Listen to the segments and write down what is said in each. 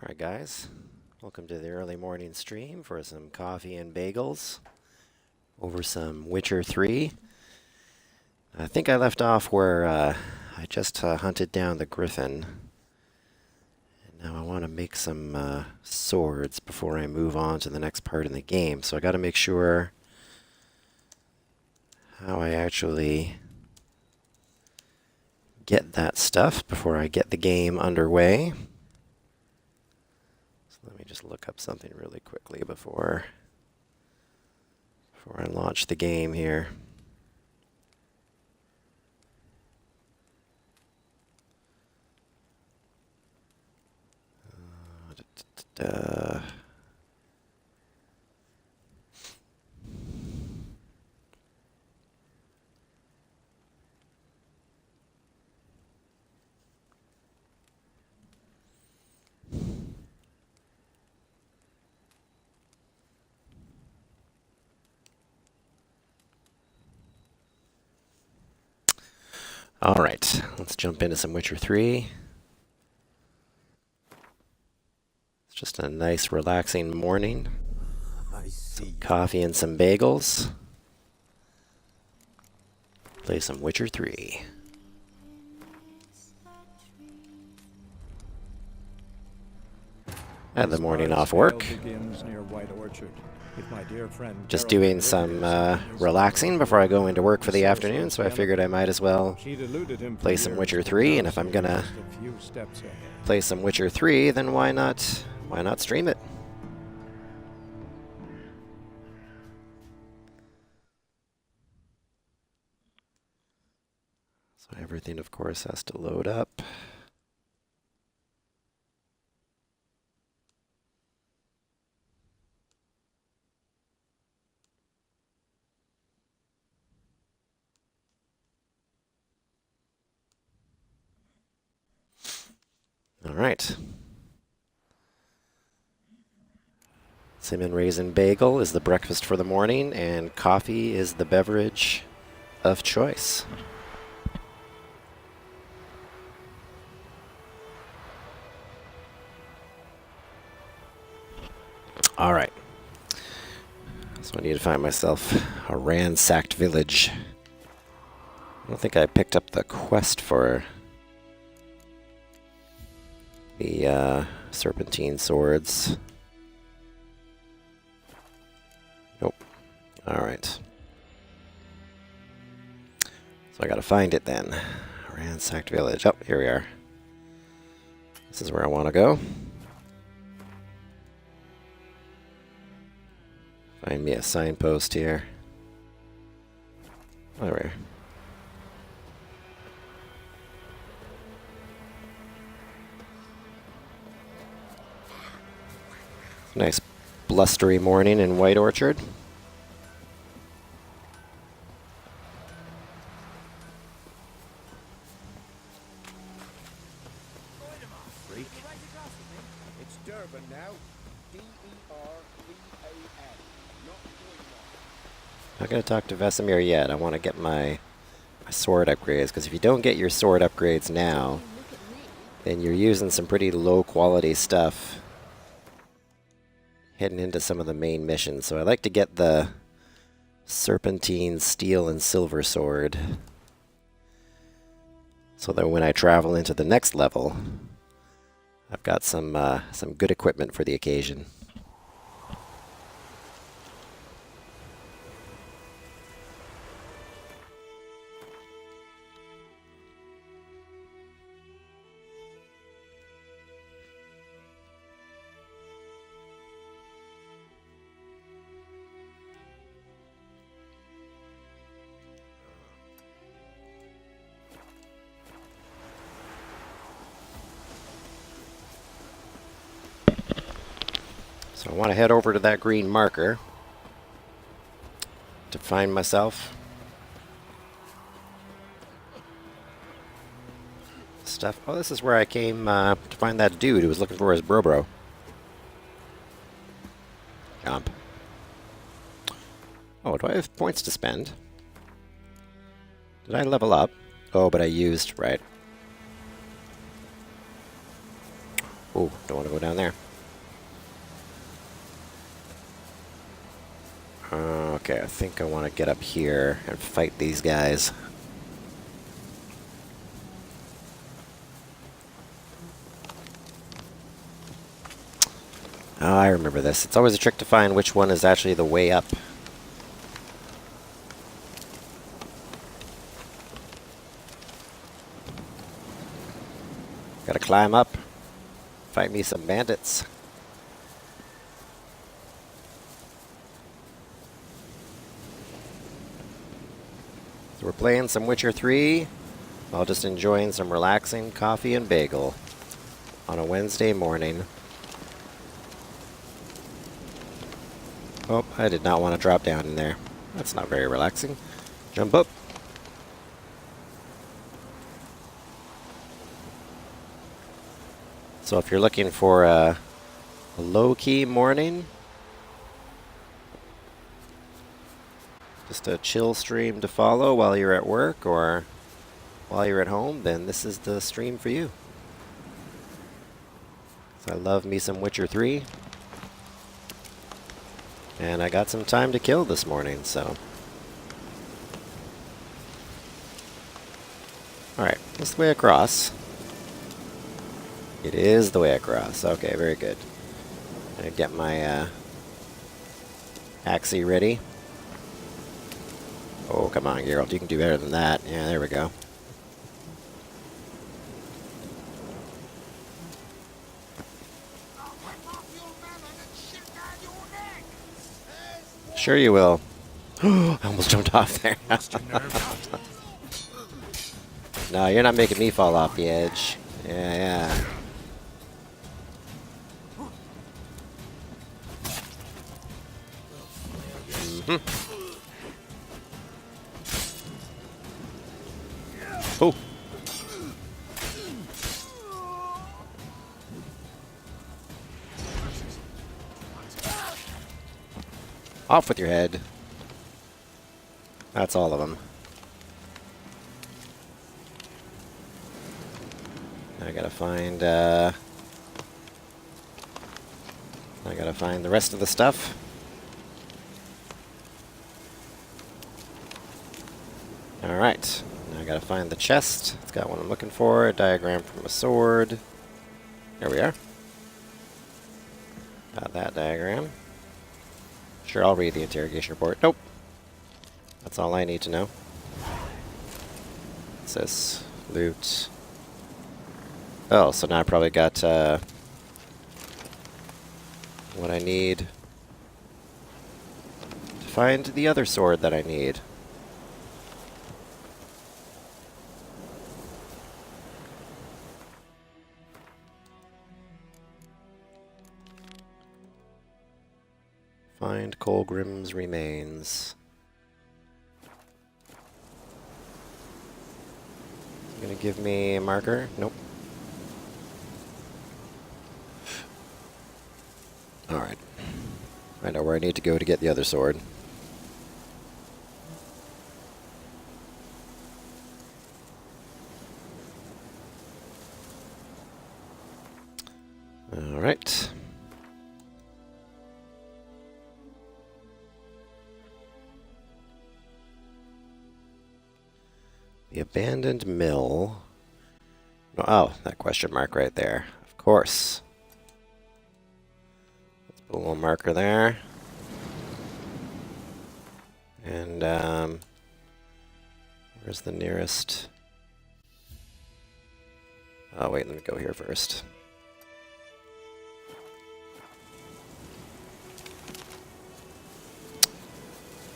Alright guys, welcome to the early morning stream for some coffee and bagels over some Witcher 3. I think I left off where I just hunted down the griffin. And now I want to make some swords before I move on to the next part in the game. So I got to make sure how I actually get that stuff before I get the game underway. Let me just look up something really quickly before I launch the game here. Da, da, da. All right, let's jump into some Witcher 3. It's just a nice, relaxing morning. Some coffee and some bagels. Play some Witcher 3. I had the morning off work. Just doing some relaxing before I go into work for the afternoon, so I figured I might as well play some Witcher 3, and if I'm gonna play some Witcher 3, then why not stream it? So everything, of course, has to load up. All right. Cinnamon raisin bagel is the breakfast for the morning, and coffee is the beverage of choice. All right. So I need to find myself a ransacked village. I don't think I picked up the quest for the serpentine swords. Nope. Alright. So I gotta find it then. Ransacked village. Oh, here we are. This is where I want to go. Find me a signpost here. Oh, there we are. Nice blustery morning in White Orchard. Freak. It's Durban now. D-E-R-B-A-N. Not going to talk to Vesemir yet. I want to get my sword upgrades, because if you don't get your sword upgrades now, then you're using some pretty low quality stuff heading into some of the main missions. So I like to get the serpentine steel and silver sword, so that when I travel into the next level, I've got some good equipment for the occasion. So I want to head over to that green marker to find myself stuff. Oh, this is where I came to find that dude who was looking for his bro. Jump. Oh, do I have points to spend? Did I level up? Oh, but I used, right. Oh, don't want to go down there. Okay, I think I want to get up here and fight these guys. Oh, I remember this. It's always a trick to find which one is actually the way up. Gotta climb up. Fight me some bandits. So we're playing some Witcher 3 while just enjoying some relaxing coffee and bagel on a Wednesday morning. Oh, I did not want to drop down in there. That's not very relaxing. Jump up. So if you're looking for a low-key morning, just a chill stream to follow while you're at work or while you're at home, then this is the stream for you. So I love me some Witcher 3. And I got some time to kill this morning, so. Alright, this is the way across. It is the way across. Okay, very good. I'm gonna get my axie ready. Oh, come on, Geralt, you can do better than that. Yeah, there we go. Sure you will. I almost jumped off there. No, you're not making me fall off the edge. Yeah. Mm-hmm. Oh. Off with your head. That's all of them. I gotta find the rest of the stuff. Alright. Now I gotta find the chest. It's got what I'm looking for. A diagram from a sword. There we are. Got that diagram. Sure, I'll read the interrogation report. Nope. That's all I need to know. What's this? Loot. Oh, so now I probably got what I need to find the other sword that I need. Find Colgrim's remains. You gonna give me a marker? Nope. Alright. I know where I need to go to get the other sword. Alright. The abandoned mill. Oh, that question mark right there. Of course. Let's put a little marker there. And, where's the nearest? Oh, wait, let me go here first.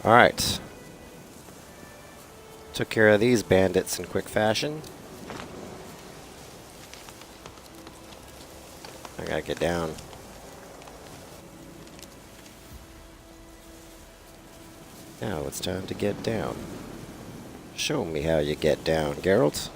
Alright. Took care of these bandits in quick fashion. I gotta get down. Now it's time to get down. Show me how you get down, Geralt.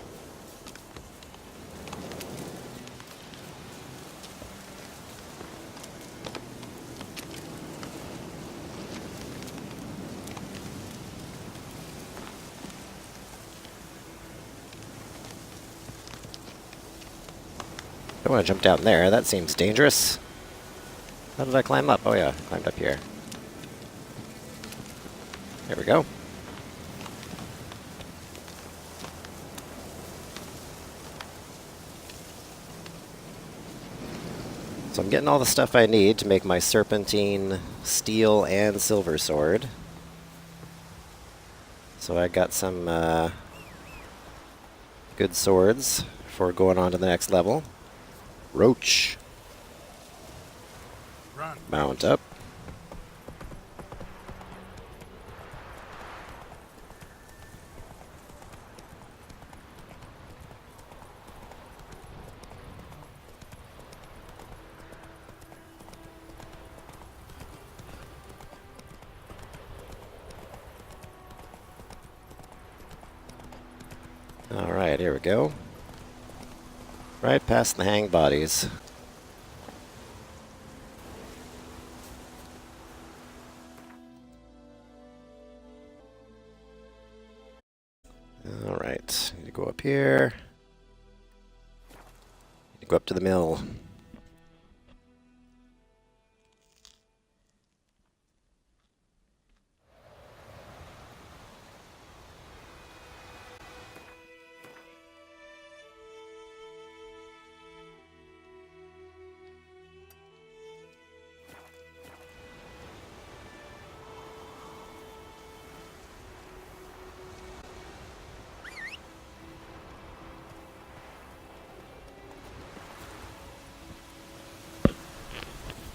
Don't want to jump down there. That seems dangerous. How did I climb up? Oh yeah, I climbed up here. There we go. So I'm getting all the stuff I need to make my serpentine, steel, and silver sword. So I got some good swords for going on to the next level. Roach. Run. Mount up. Alright, here we go. Right past the hanged bodies. Alright, need to go up here. Need to go up to the mill.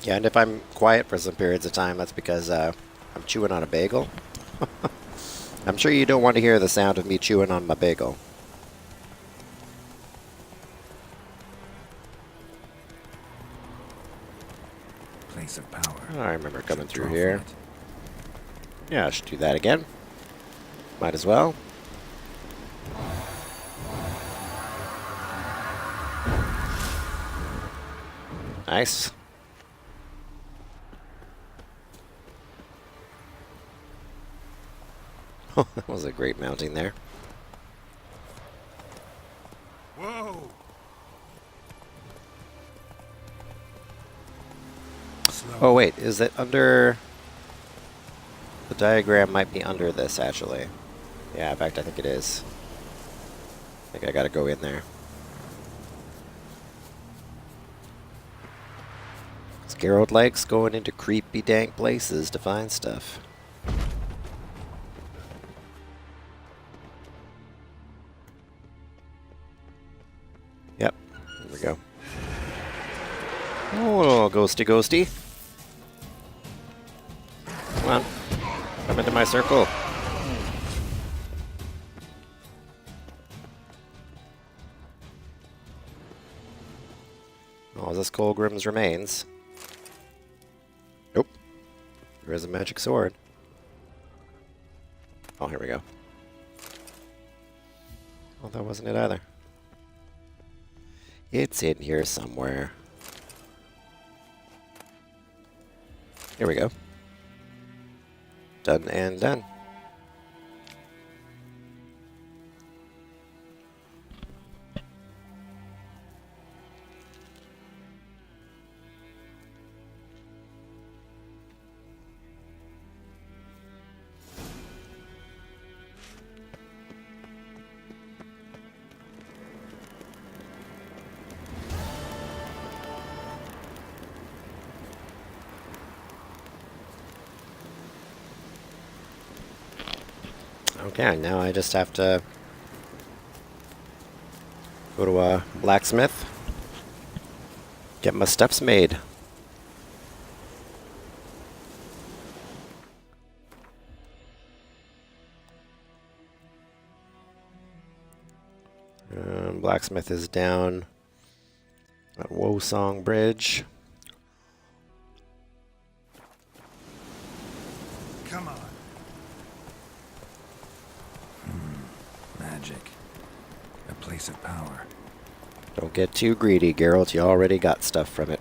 Yeah, and if I'm quiet for some periods of time, that's because I'm chewing on a bagel. I'm sure you don't want to hear the sound of me chewing on my bagel. Place of power. Oh, I remember coming Should through draw here. from it. Yeah, I should do that again. Might as well. Nice. Oh, that was a great mounting there. Whoa! Slow. Oh wait, is it under... The diagram might be under this, actually. Yeah, in fact, I think it is. I think I gotta go in there. Geralt likes going into creepy, dank places to find stuff. Yep, here we go. Oh, ghosty ghosty. Come on, come into my circle. Oh, is this Colgrim's remains? Nope. There is a magic sword. Oh, here we go. Oh, that wasn't it either. It's in here somewhere. Here we go. Done and done. Okay, now I just have to go to a blacksmith, get my stuffs made. Blacksmith is down at Wosong Bridge. Come on. Magic. A place of power. Don't get too greedy, Geralt. You already got stuff from it.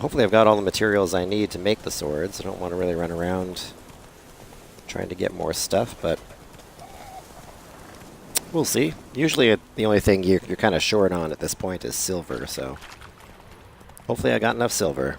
Hopefully I've got all the materials I need to make the swords. I don't want to really run around trying to get more stuff, but we'll see. Usually the only thing you're kind of short on at this point is silver, so hopefully I got enough silver.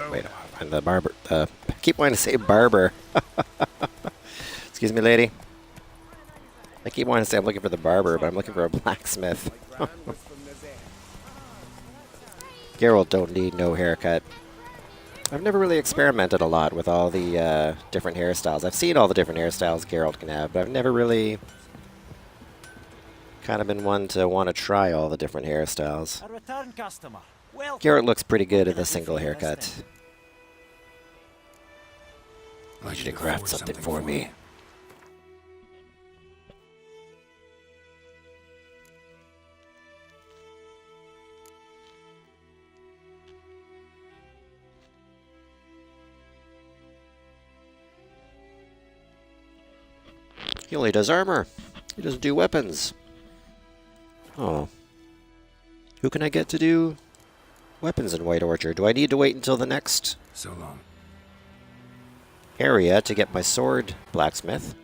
Wait, and the barber. I keep wanting to say barber. Excuse me, lady. I keep wanting to say I'm looking for the barber, but I'm looking for a blacksmith. Geralt don't need no haircut. I've never really experimented a lot with all the different hairstyles. I've seen all the different hairstyles Geralt can have, but I've never really kind of been one to want to try all the different hairstyles. A return customer. Well, Geralt looks pretty good at a single haircut. I need you to craft something for me. He only does armor. He doesn't do weapons. Oh. Who can I get to do weapons in White Orchard? Do I need to wait until the next So long. area to get my sword blacksmith?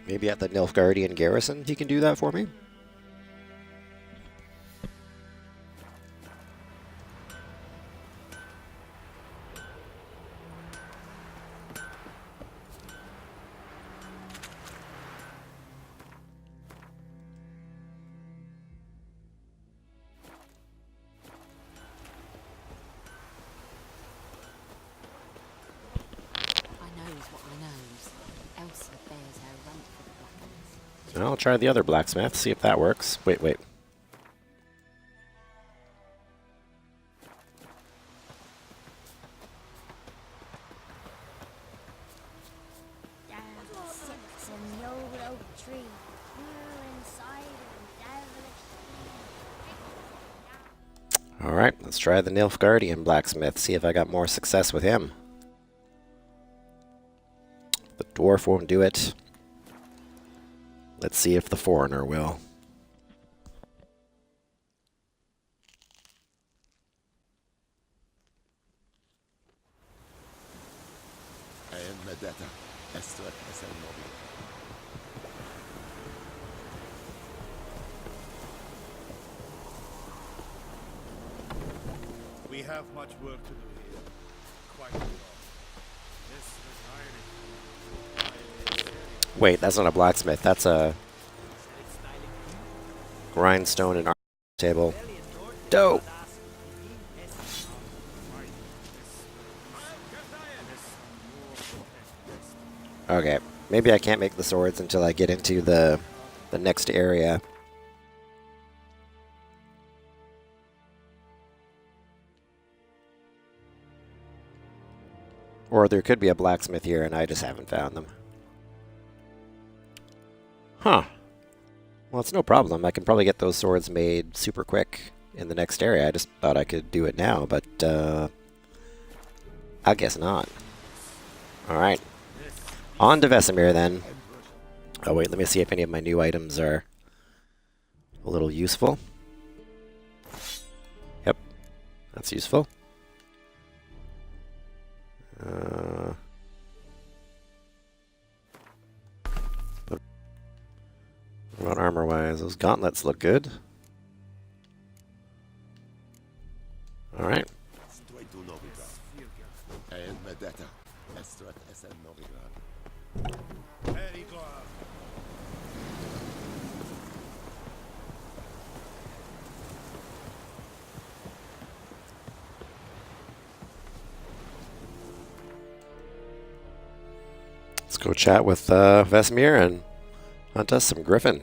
Maybe at the Nilfgaardian garrison he can do that for me? I'll try the other blacksmith, see if that works. Wait. Alright, let's try the Nilfgaardian blacksmith, see if I got more success with him. The dwarf won't do it. Let's see if the foreigner will. We have much work to do here. Quite a lot. This is hiring. Wait, that's not a blacksmith, that's a grindstone and armor table. Dope! Okay, maybe I can't make the swords until I get into the next area. Or there could be a blacksmith here and I just haven't found them. Huh. Well, it's no problem. I can probably get those swords made super quick in the next area. I just thought I could do it now, but I guess not. Alright. On to Vesemir then. Oh wait, let me see if any of my new items are a little useful. Yep. That's useful. What about armor-wise? Those gauntlets look good. Alright. go chat with Vesemir and hunt us some griffin.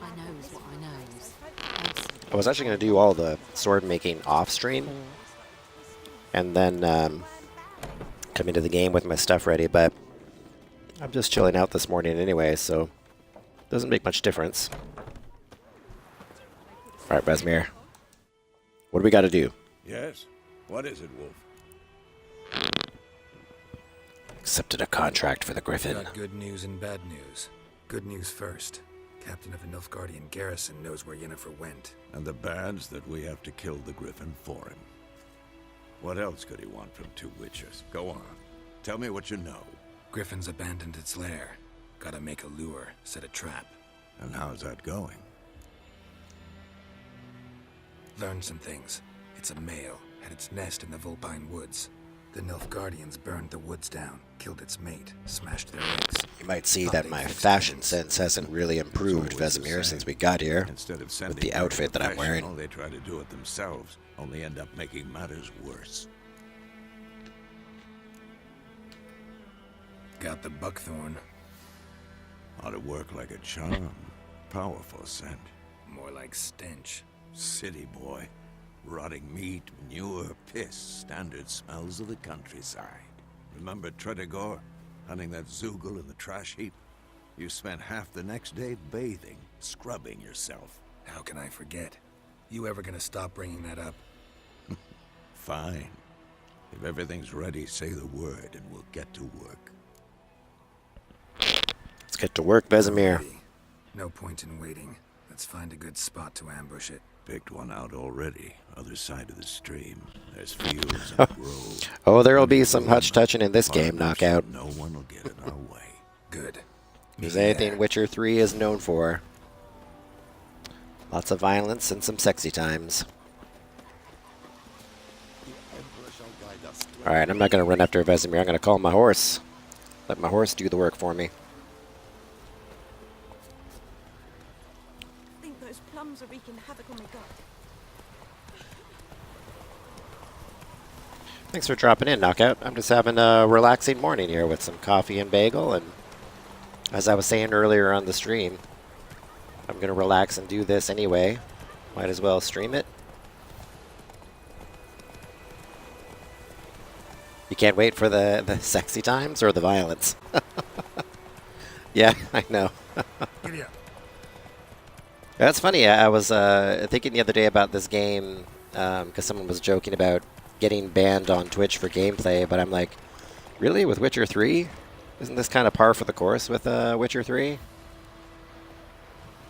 I knows what I knows. I was actually going to do all the sword making off stream and then come into the game with my stuff ready, but I'm just chilling out this morning anyway, so it doesn't make much difference. All right, Vesemir, what do we got to do? Yes? What is it, Wolf? Accepted a contract for the griffin. Got good news and bad news. Good news first. Captain of a Nilfgaardian garrison knows where Yennefer went. And the bad's that we have to kill the Griffin for him. What else could he want from two witches? Go on. Tell me what you know. Griffin's abandoned its lair. Gotta make a lure, set a trap. And how's that going? Learned some things. It's a male, had its nest in the Vulpine Woods. The Nilfgaardians burned the woods down, killed its mate, smashed their eggs. You might see Thought that they'd my fix fashion things. sense hasn't really improved, It's always the Vesemir, same. since we got here. Instead of sending the outfit that I'm wearing. professional, they try to do it themselves, only end up making matters worse. Got the buckthorn. Ought to work like a charm. Powerful scent. More like stench. City boy. Rotting meat, manure, piss, standard smells of the countryside. Remember Tretogor? Hunting that Zoogle in the trash heap? You spent half the next day bathing, scrubbing yourself. How can I forget? You ever gonna stop bringing that up? Fine. If everything's ready, say the word and we'll get to work. Let's get to work, Vesemir. Ready. No point in waiting. Let's find a good spot to ambush it. Picked one out already. Other side of the stream. There's fields and a grove. Oh, there'll be some hutch touching in this game, Knockout. No one will get in our way. Good. There's Me anything there. Witcher 3 is known for. Lots of violence and some sexy times. Alright, I'm not going to run after Vesemir. I'm going to call my horse. Let my horse do the work for me. I think those plums are wreaking havoc on my gut. Thanks for dropping in, Knockout. I'm just having a relaxing morning here with some coffee and bagel, and as I was saying earlier on the stream, I'm going to relax and do this anyway. Might as well stream it. You can't wait for the sexy times or the violence. Yeah, I know. Giddy up. That's funny. I was thinking the other day about this game because someone was joking about getting banned on Twitch for gameplay, but I'm like, really? With Witcher 3? Isn't this kind of par for the course with Witcher 3?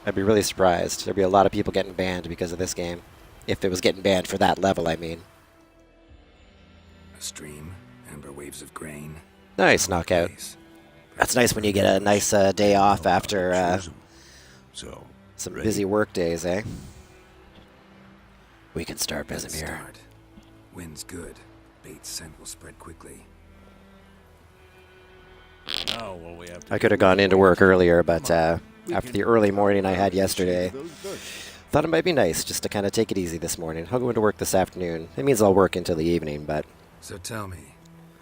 I'd be really surprised. There'd be a lot of people getting banned because of this game. If it was getting banned for that level, I mean. A stream, amber waves of grain. Nice, Knockout. Place. That's nice when you get a nice day off after Choose 'em. So, some ready? busy work days, eh? We can start, Let's Vesemir. start. Wind's good. Bait's scent will spread quickly. Now all we have to I could have gone into work earlier, but after the early morning I had yesterday, thought it might be nice just to kind of take it easy this morning. I'll go into work this afternoon. It means I'll work until the evening, but So tell me,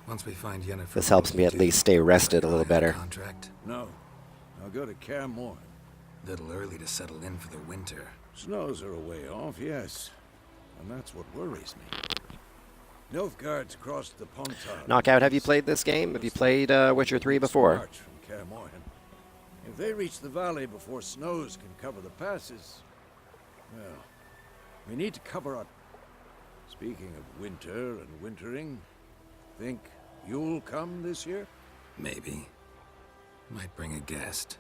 once we find Yennefer, this what helps do me we at do? least stay rested a Let little go ahead of better. Contract. No. I'll go to Kaer Morhen. Little early to settle in for the winter. Snows are a way off, yes. And that's what worries me. Nilfgaard's crossed the Pontar. Knockout, have you played this game? Have you played Witcher 3 before? March from Kaer Morhen. If they reach the valley before snows can cover the passes, well, we need to cover up. Speaking of winter and wintering, think you'll come this year? Maybe. Might bring a guest.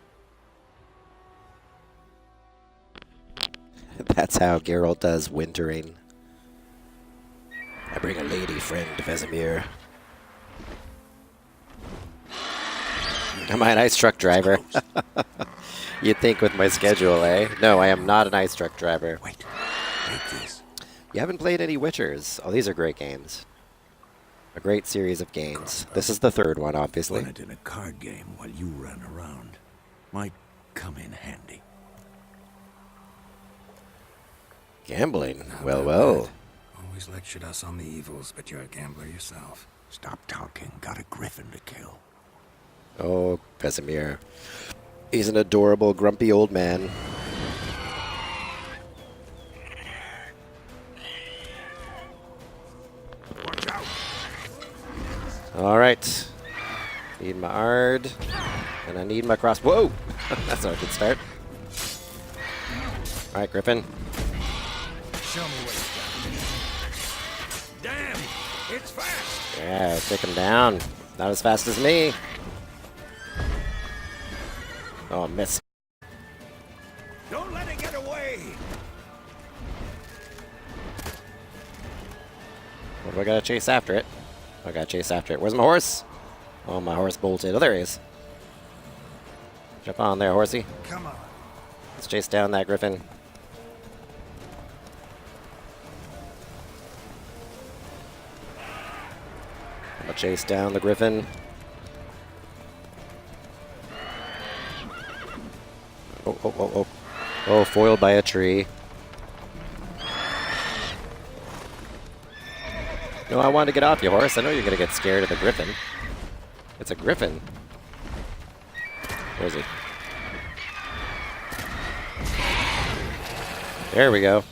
That's how Geralt does wintering. I bring a lady friend, Vesemir. Am I a nice truck driver? You'd think with my schedule, eh? No, I am not an ice truck driver. Wait, take this. You haven't played any Witchers. Oh, these are great games. A great series of games. This is the third one, obviously. Won it in a card game while you ran around. Might come in handy. Gambling. Not Well, that well. bad. Always lectured us on the evils, but you're a gambler yourself. Stop talking. Got a griffin to kill. Oh, Casimir. He's an adorable, grumpy old man. Watch out! All right. Need my Ard. And I need my cross. Whoa! That's not a good start. All right, Griffin. Show me what you got. Damn! It's fast! Yeah, take him down. Not as fast as me. Oh, miss. Don't let it get away! What do I gotta chase after it? I gotta chase after it. Where's my horse? Oh, my horse bolted. Oh, there he is. Jump on there, horsey. Come on. Let's chase down that griffin. I'm gonna chase down the griffin. Oh, oh, oh, oh. Oh, foiled by a tree. No, I wanted to get off you, horse. I know you're gonna get scared of the griffin. It's a griffin. Where is he? There we go.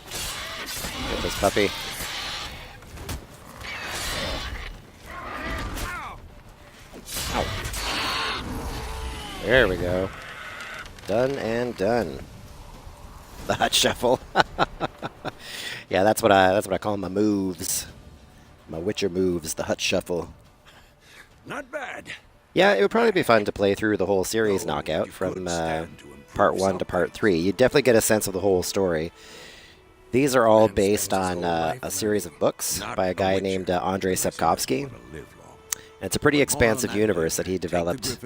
Get this puppy. Ow. There we go. Done and done. The hut shuffle. Yeah, that's what I call my moves. My Witcher moves, the hut shuffle. Not bad. Yeah, it would probably be fun to play through the whole series knockout from part 1 to part 3. You'd definitely get a sense of the whole story. These are all based on a series of books by a guy named Andrei Sapkowski. And it's a pretty expansive universe that he developed.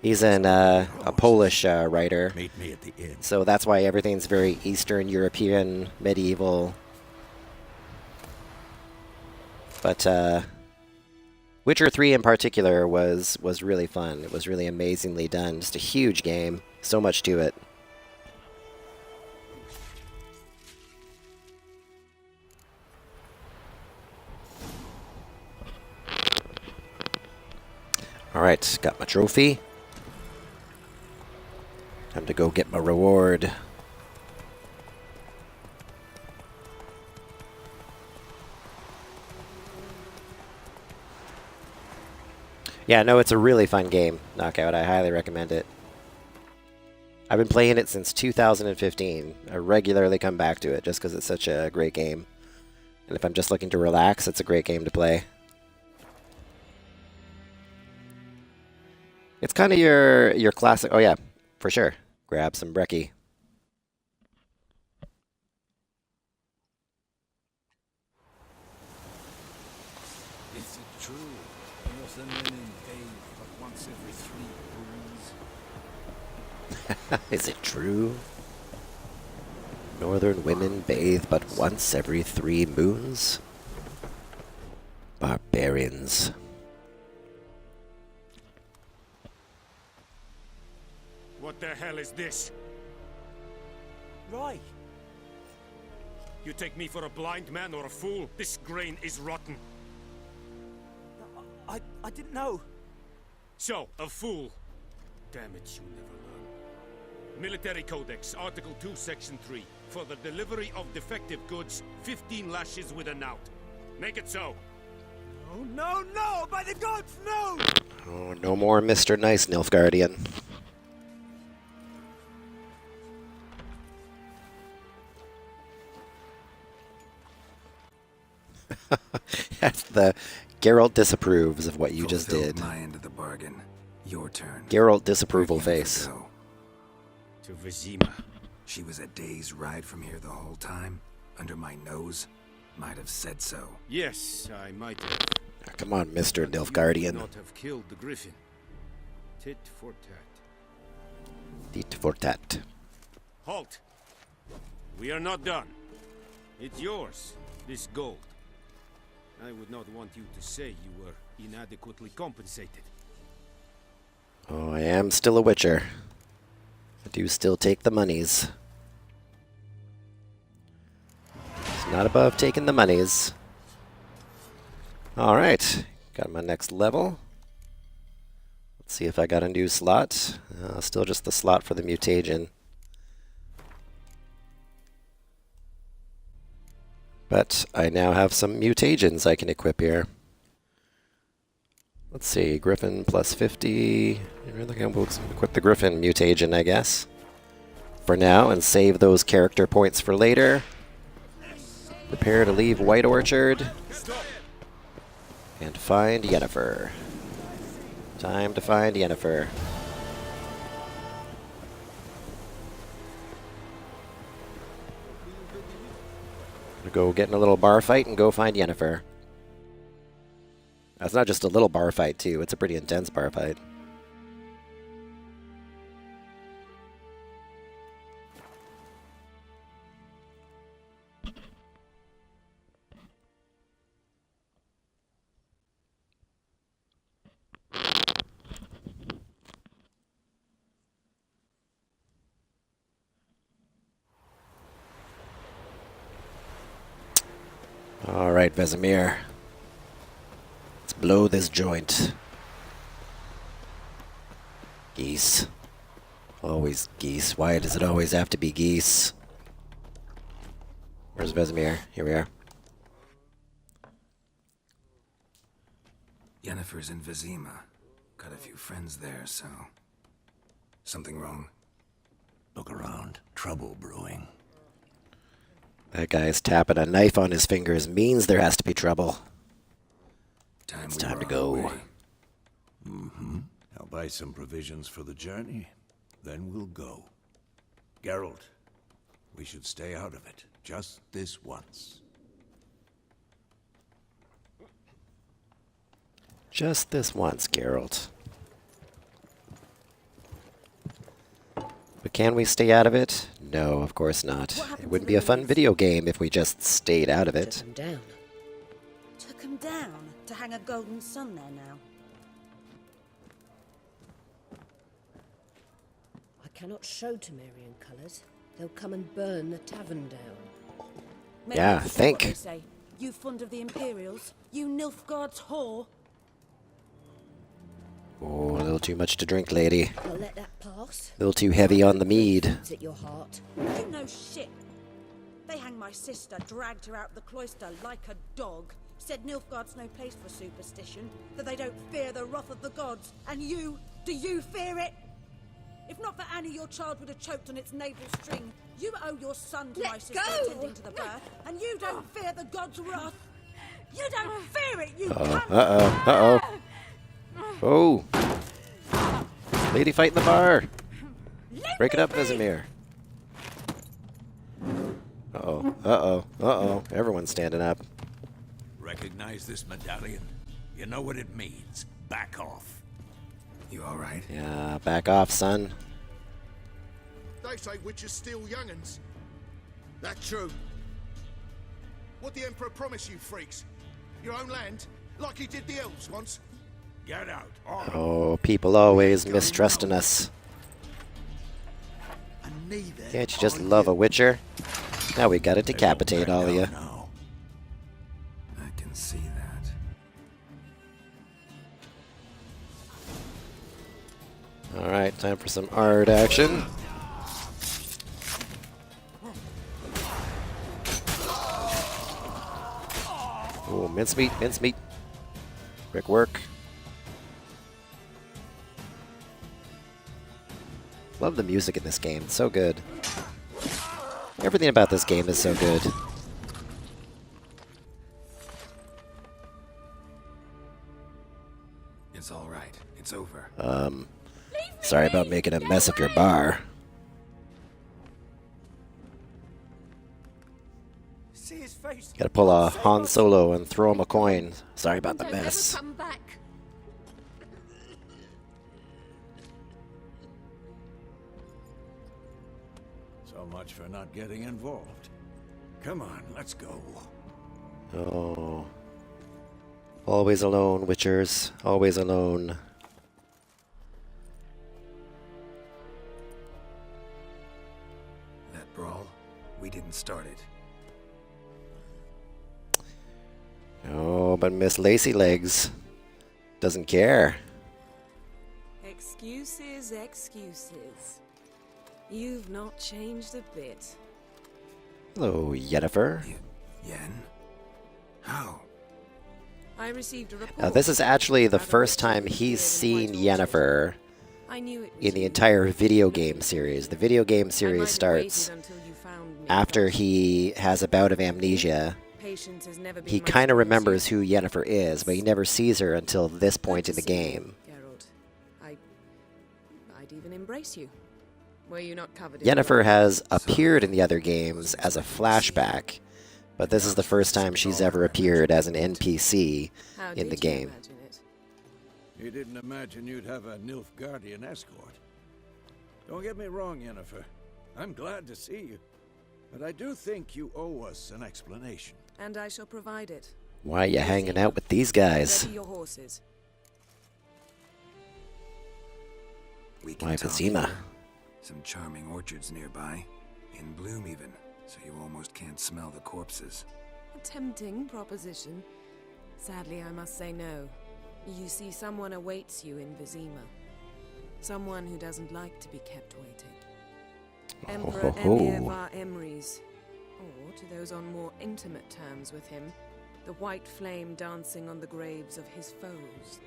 He's a Polish writer, so that's why everything's very Eastern European, medieval. But Witcher 3 in particular was really fun. It was really amazingly done. Just a huge game. So much to it. Alright, got my trophy. Time to go get my reward. Yeah, no, it's a really fun game, Knockout. I highly recommend it. I've been playing it since 2015. I regularly come back to it just because it's such a great game. And if I'm just looking to relax, it's a great game to play. It's kind of your classic... Oh, yeah, for sure. Grab some brekkie. Is it true? Northern women bathe but once every 3 moons. Is it true? Northern women bathe but once every 3 moons? Barbarians. What the hell is this? Right. You take me for a blind man or a fool? This grain is rotten. I didn't know. So, a fool. Damn it, you never learn. Military Codex, Article 2, Section 3. For the delivery of defective goods, 15 lashes with a knout. Make it so. Oh, no, no! By the gods, no! Oh, no more Mr. Nice Nilfgaardian. That's the... Geralt disapproves of what you just Fulfilled did. my end of the bargain. Your turn. Geralt disapproval Where'd Yennefer face. go? To Vizima. She was a day's ride from here the whole time. Under my nose. Might have said so. Yes, I might have. Oh, come on, Mr. But you would Nilfgaardian. not have killed the griffin. Tit for tat. Tit for tat. Halt! We are not done. It's yours, this gold. I would not want you to say you were inadequately compensated. Oh, I am still a witcher. I do still take the monies. It's not above taking the monies. Alright, got my next level. Let's see if I got a new slot. Still just the slot for the mutagen. But I now have some mutagens I can equip here. Let's see, Griffin plus 50. We'll equip the Griffin mutagen, I guess, for now, and save those character points for later. Prepare to leave White Orchard. And find Yennefer. Time to find Yennefer. Go get in a little bar fight and go find Yennefer. That's not just a little bar fight, too. It's a pretty intense bar fight. All right, Vesemir. Let's blow this joint. Geese. Always geese. Why does it always have to be geese? Where's Vesemir? Here we are. Yennefer's in Vizima. Got a few friends there, so... Something wrong? Look around. Trouble brewing. That guy's tapping a knife on his fingers means there has to be trouble. It's time to go. Mm-hmm. I'll buy some provisions for the journey. Then we'll go. Geralt, we should stay out of it. Just this once. Just this once, Geralt. But can we stay out of it? No, of course not. It wouldn't be a fun video game if we just stayed out of it. Took him down. Took him down to hang a golden sun there now. I cannot show Temerian colours. They'll come and burn the tavern down. Maybe Yeah, that's what they think. say. You fond of the Imperials? You Nilfgaard's whore? Oh, a little too much to drink, lady. I'll let that pass. A little too heavy on the mead. It's at your heart. You know shit. They hanged my sister, dragged her out of the cloister like a dog. Said Nilfgaard's no place for superstition, that they don't fear the wrath of the gods. And you, do you fear it? If not for Annie, your child would have choked on its navel string. You owe your son to Let my sister go! attending to the birth, and you don't fear the gods' wrath. You don't fear it, you Uh-oh, uh-oh. Oh! Lady fight in the bar! Break it up, Vesemir. Uh-oh, uh-oh, uh-oh. Everyone's standing up. Recognize this medallion? You know what it means. Back off. You alright? Yeah, back off, son. They say witches steal young'uns. That true. What the Emperor promise you, freaks? Your own land? Like he did the elves once? Get out. Or Oh, people always mistrusting us. And neither Can't you just love a witcher? Now we gotta decapitate all of you. No. I can see that. Alright, time for some art action. Oh, mincemeat, mincemeat. Quick work. Love the music in this game, it's so good. Everything about this game is so good. It's alright. It's over. Sorry about making a mess of your bar. See his face. Gotta pull a Han Solo and throw him a coin. Sorry about the Don't mess. ever come back. much for not getting involved. Come on, let's go. Oh. Always alone, Witchers. Always alone. That brawl, we didn't start it. Oh, but Miss Lacy Legs doesn't care. Excuses, excuses. You've not changed a bit. Hello, Yennefer. Yen? How? I received a report. Now, this is actually the about a first witch time who he's appeared in seen White Orchard. Yennefer I knew it was in the you. entire video game series. The video game I might series have starts waited until you found me, after but he has a bout of amnesia. patience has never been He my kind of strong remembers suit. who Yennefer is, but he never sees her until this point Good in the to see you, game. Geralt. I'd even embrace you. Were you not covered in Yennefer blood? has appeared in the other games as a flashback, but this is the first time she's ever appeared as an NPC How in the did you game. imagine it? You didn't imagine you'd have a Nilfgaardian escort. Don't get me wrong, Yennefer. I'm glad to see you. But I do think you owe us an explanation. And I shall provide it. Why are you hanging out with these guys? Ready your horses. We can Why talk Vizima? here. Some charming orchards nearby. In bloom even, so you almost can't smell the corpses. A tempting proposition. Sadly, I must say no. You see, someone awaits you in Vizima. Someone who doesn't like to be kept waiting. Emperor Emir var Emrys. Or, to those on more intimate terms with him, the white flame dancing on the graves of his foes.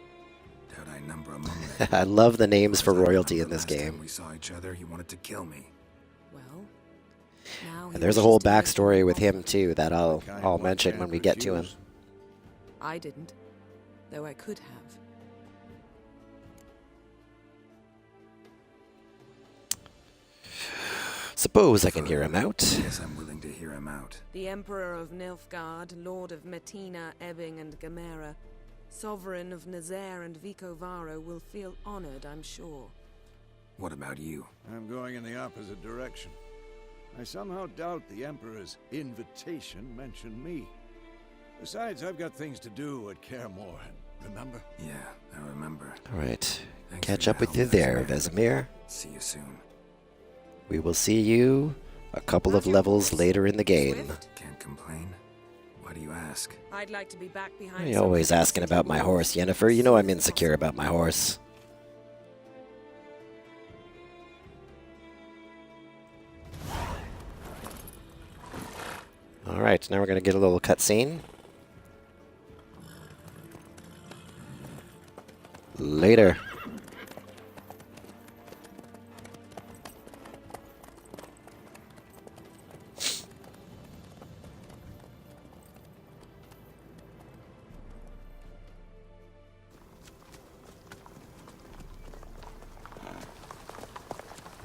Doubt I number among them. I love the names for Because I royalty in remember this last time game. we saw each other, he wanted to kill me. Well, now he And there's a wishes whole to make backstory you with an him offer. too that I'll Kind I'll one mention can't when we get to him. refuse. I didn't, though I could have. Suppose I can hear him out. Yes, I'm willing to hear him out. The Emperor of Nilfgaard, Lord of Metina, Ebbing, and Gamera, Sovereign of Nazaire and Vicovaro will feel honored, I'm sure. What about you? I'm going in the opposite direction. I somehow doubt the Emperor's invitation mentioned me. Besides, I've got things to do at Kaer Morhen, remember? Yeah, I remember. Alright. Thanks Catch for your up with help, you there, Vesemir. Vesemir. See you soon. We will see you a couple of How's your levels horse? later in the game. Swift? Can't complain. Why do you ask? I'd like to be back behind. You're some always of the asking city about my walls horse, Yennefer. You know I'm as soon as insecure possible. about my horse. Alright, now we're going to get a little cutscene. Later.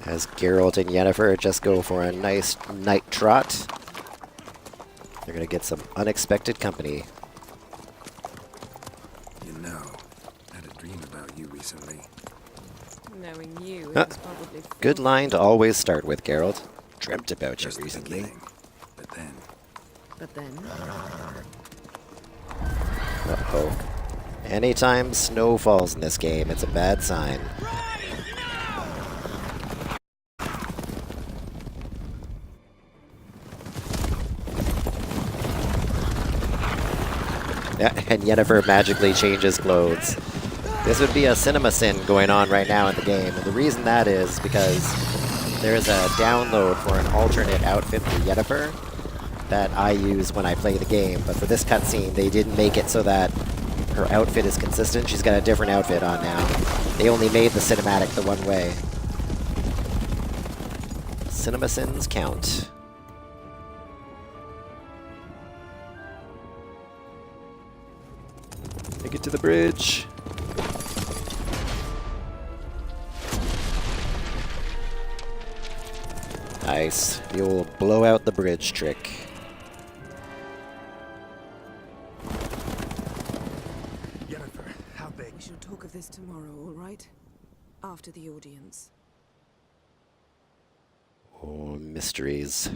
As Geralt and Yennefer just go for a nice night trot. They're going to get some unexpected company. You know, I had a dream about you recently. Knowing you, Huh. it was probably Good full. line to always start with, Geralt. Dreamt about you Just the recently. beginning. But then, But then, Uh-oh. Anytime snow falls in this game, it's a bad sign. Yeah, and Yennefer magically changes clothes. This would be a cinema sin going on right now in the game, and the reason that is because there is a download for an alternate outfit for Yennefer that I use when I play the game, but for this cutscene, they didn't make it so that her outfit is consistent. She's got a different outfit on now. They only made the cinematic the one way. Cinema sins count. Make it to the bridge. Nice. The old blow out the bridge trick. Yennefer, how big? we shall talk of this tomorrow, all right? After the audience. Oh, mysteries.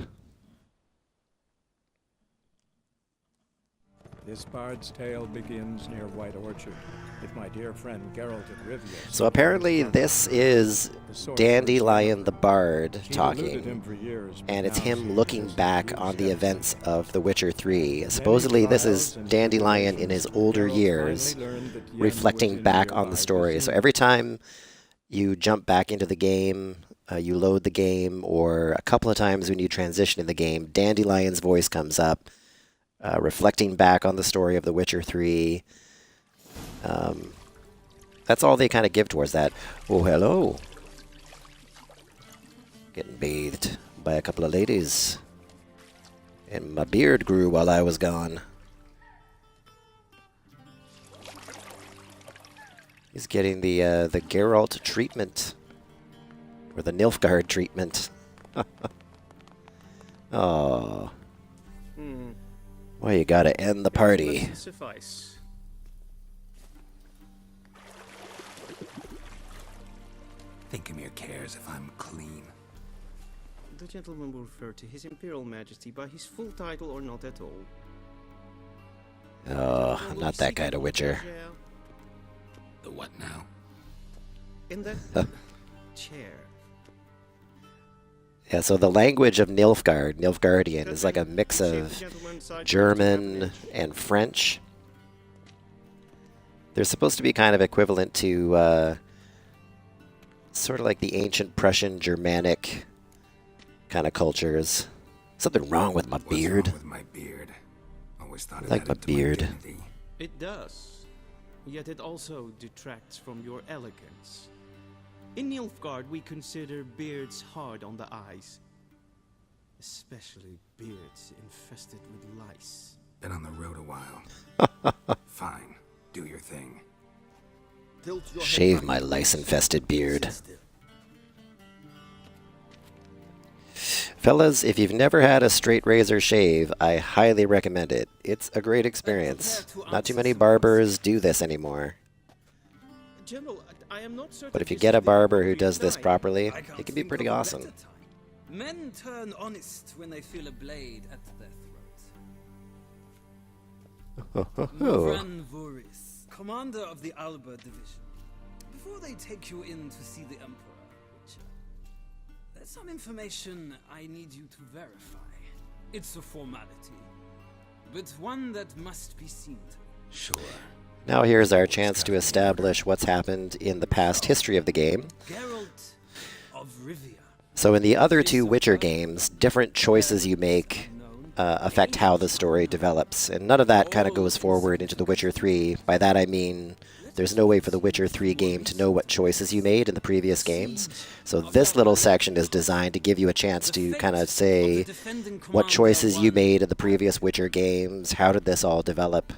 This bard's tale begins near White Orchard, with my dear friend Geralt of Rivia. So apparently this is Dandelion the Bard talking, and it's him looking back on the events of The Witcher 3. Supposedly this is Dandelion in his older years, reflecting back on the story. So every time you jump back into the game, you load the game, or a couple of times when you transition in the game, Dandelion's voice comes up, reflecting back on the story of The Witcher 3. That's all they kind of give towards that. Oh, hello. Getting bathed by a couple of ladies. And my beard grew while I was gone. He's getting the Geralt treatment. Or the Nilfgaard treatment. Oh. Well, you gotta end the party. Suffice. Thinkemere cares if I'm clean. The gentleman will refer to His Imperial Majesty by his full title or not at all. Oh, I'm not that kind of Witcher. The what now? In that chair. Yeah, so the language of Nilfgaardian, is like a mix of German and French. They're supposed to be kind of equivalent to sort of like the ancient Prussian Germanic kind of cultures. Something wrong with my beard. What's wrong with my beard? Always thought I like my beard. It does. Yet it also detracts from your elegance. In Nilfgaard, we consider beards hard on the eyes. Especially beards infested with lice. Been on the road a while. Fine. Do your thing. Shave my lice-infested beard. Fellas, if you've never had a straight razor shave, I highly recommend it. It's a great experience. Not too many barbers do this anymore. General, I am not certain But if you get a barber who does this properly, it can be pretty awesome. Men turn honest when they feel a blade at their throat. Mavran Voris, commander of the Alba division. Before they take you in to see the Emperor, Witcher, there's some information I need you to verify. It's a formality, but one that must be seen to. Sure. Now here's our chance to establish what's happened in the past history of the game. Geralt of Rivia. So in the other two Witcher games, different choices you make affect how the story develops. And none of that kind of goes forward into The Witcher 3. By that I mean there's no way for the Witcher 3 game to know what choices you made in the previous games. So this little section is designed to give you a chance to kind of say what choices you made in the previous Witcher games, how did this all develop.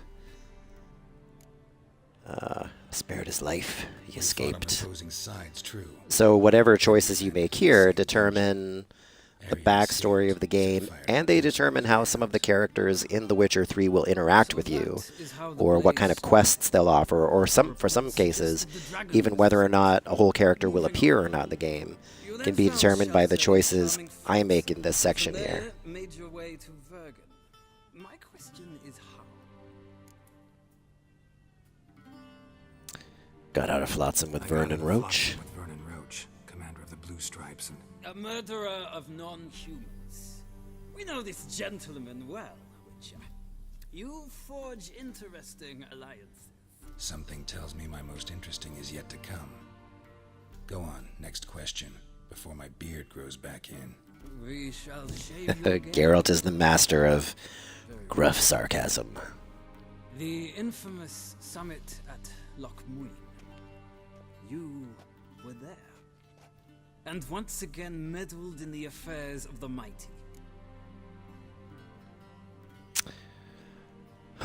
Spared his life. He escaped. So whatever choices you make here determine the backstory of the game, and they determine how some of the characters in The Witcher 3 will interact with you, or what kind of quests they'll offer, or for some cases, even whether or not a whole character will appear or not in the game, can be determined by the choices I make in this section here. Made your way to Vergen. My question is how? Got out of Flotsam with Vernon Roach. With Vernon Roach, commander of the Blue Stripes, and A murderer of non-humans. We know this gentleman well, Witcher. You forge interesting alliances. something tells me my most interesting is yet to come. Go on, next question, before my beard grows back in. We shall shave you again. Geralt is the master of gruff sarcasm. The infamous summit at Loch Muin. You were there. And once again meddled in the affairs of the mighty.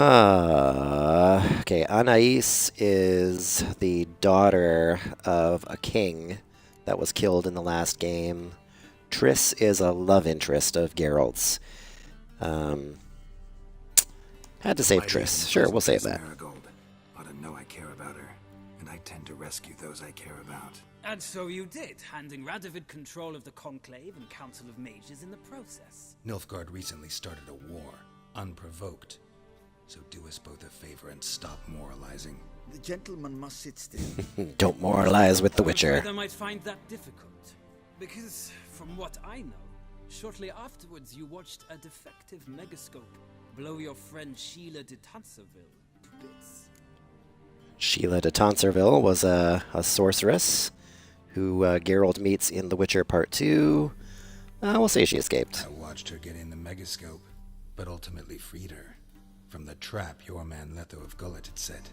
Okay, Anais is the daughter of a king that was killed in the last game. Triss is a love interest of Geralt's. Had to save Triss. Sure, we'll save that. Ought to know I care about her. and I tend to rescue those I care about. And so you did, handing Radovid control of the Conclave and Council of Mages in the process. Nilfgaard recently started a war, unprovoked. So do us both a favor and stop moralizing. The gentleman must sit still. Don't moralize with The Witcher. I might find that difficult. Because, from what I know, shortly afterwards you watched a defective megascope blow your friend Sheila de Tanserville to bits. Sheila de Tanserville was a sorceress who Geralt meets in The Witcher Part 2. We'll say she escaped. I watched her get in the megascope, but ultimately freed her from the trap your man Letho of Gullet had set.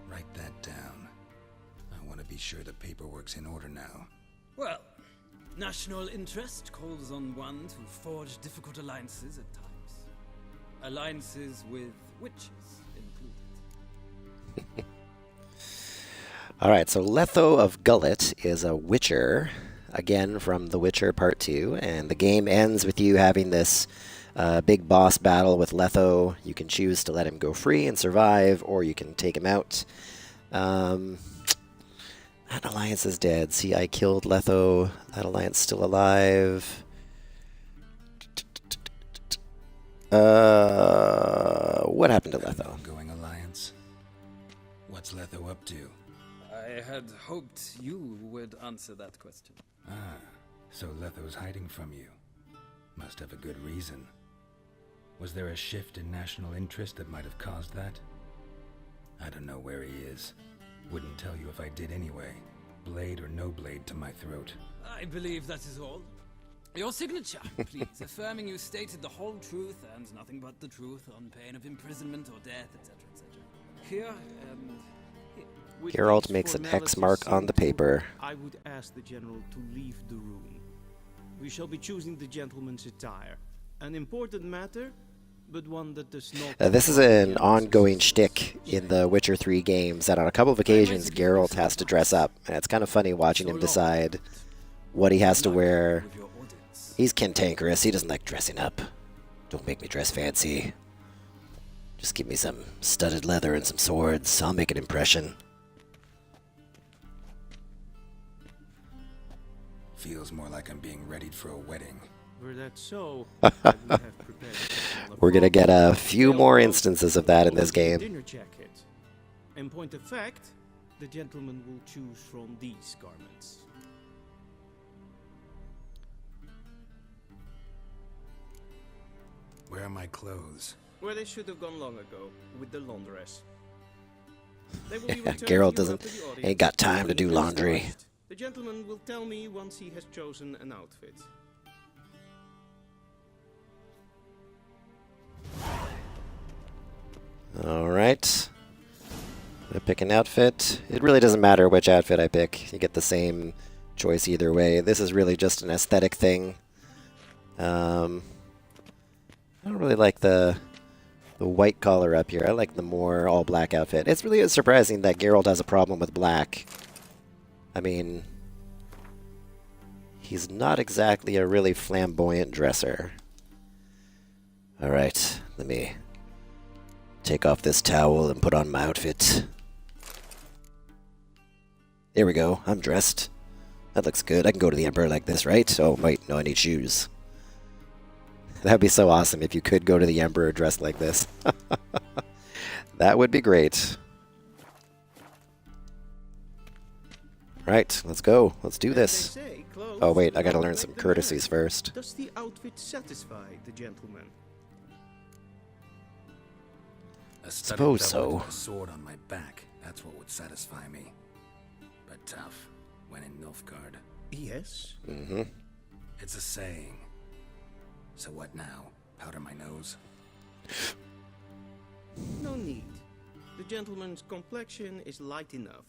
Write that down. I want to be sure the paperwork's in order now. Well, national interest calls on one to forge difficult alliances at times. Alliances with witches included. Alright, so Letho of Gullet is a witcher, again from The Witcher Part 2, and the game ends with you having this big boss battle with Letho. You can choose to let him go free and survive, or you can take him out. That alliance is dead. See, I killed Letho. That alliance still alive. What happened to Letho? Ongoing alliance. What's Letho up to? I had hoped you would answer that question. Ah, so Letho's hiding from you. Must have a good reason. Was there a shift in national interest that might have caused that? I don't know where he is. Wouldn't tell you if I did anyway. Blade or no blade to my throat. I believe that is all. Your signature, please, affirming you stated the whole truth and nothing but the truth on pain of imprisonment or death, etc., etc. Here, With Geralt these makes an X formalities mark on the seen to, paper. I would ask the general to leave the room. We shall be choosing the gentleman's attire. An important matter, but one that does not... This is an ongoing shtick in the Witcher 3 games, that on a couple of occasions Geralt has to dress up. And it's kind of funny watching him decide what he has to wear. He's cantankerous, he doesn't like dressing up. Don't make me dress fancy. Just give me some studded leather and some swords, I'll make an impression. Feels more like I'm being readied for a wedding. Were that so, I would have prepared We're gonna get a few more instances of that in this game. dinner jacket. In point of fact, the gentleman will choose from these garments. Where are my clothes? Where they should have gone long ago, with the laundress. They will be returned to Geralt you doesn't after the audience. ain't got time to do laundry. The gentleman will tell me once he has chosen an outfit. Alright. I pick an outfit. It really doesn't matter which outfit I pick. You get the same choice either way. This is really just an aesthetic thing. I don't really like the white collar up here. I like the more all-black outfit. It's really surprising that Geralt has a problem with black. I mean, he's not exactly a really flamboyant dresser. Alright, let me take off this towel and put on my outfit. There we go, I'm dressed. That looks good. I can go to the Emperor like this, right? Oh, wait, no, I need shoes. That'd be so awesome if you could go to the Emperor dressed like this. That would be great. Right, let's go. Let's do this. Oh wait, I gotta learn some courtesies first. Does the outfit satisfy the gentleman? A Suppose studded so. belt with a sword on my back. That's what would satisfy me. But tough when in Nilfgaard. Yes. Mm-hmm. It's a saying. So what now? Powder my nose? No need. The gentleman's complexion is light enough.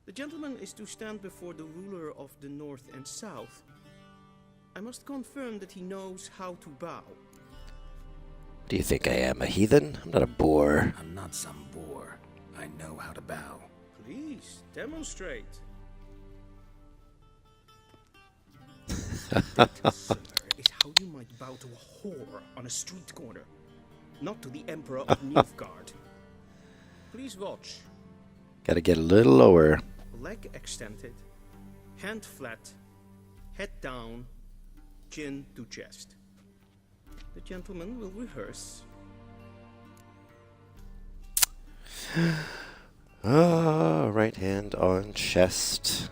The gentleman is to stand before the ruler of the North and South. I must confirm that he knows how to bow. Do you think I am, a heathen? I'm not a boor. I'm not some boor. I know how to bow. Please, demonstrate. Is how you might bow to a whore on a street corner, not to the Emperor of Nilfgaard. Please watch. Gotta get a little lower. Leg extended, hand flat, head down, chin to chest. The gentleman will rehearse. Right hand on chest.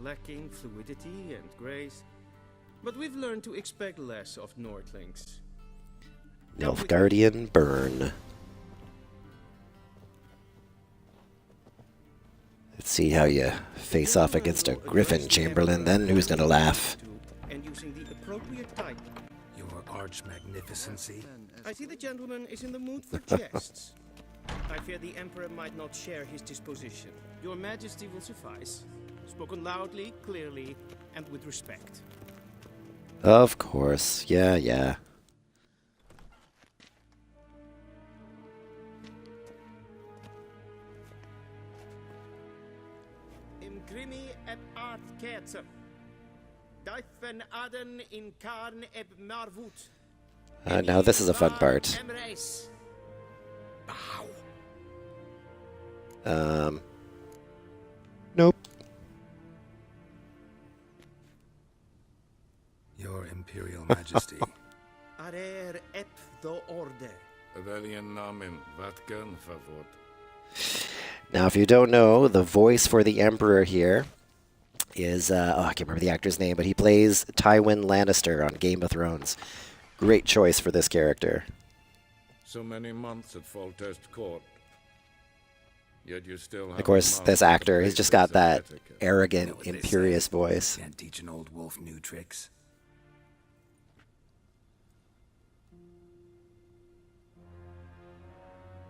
Lacking fluidity and grace. But we've learned to expect less of Nordlings. Nilfgaardian burn. Let's see how you face off against a Griffin Chamberlain then. Who's gonna laugh? And using the appropriate type. Your arch magnificency. I see the gentleman is in the mood for jests. I fear the Emperor might not share his disposition. Your Majesty will suffice. Spoken loudly, clearly, and with respect. Of course. Yeah. Imgrimi et art kerzer. Difen aden in karn eb marvut. Now this is a fun part. Nope. Your Imperial Majesty. Arer ep the order. Now, if you don't know, the voice for the Emperor here is, I can't remember the actor's name, but he plays Tywin Lannister on Game of Thrones. Great choice for this character. So many months at Foltest Court. Yet you still have of course, this actor, he's just got that arrogant, imperious voice. Can't teach an old wolf new tricks.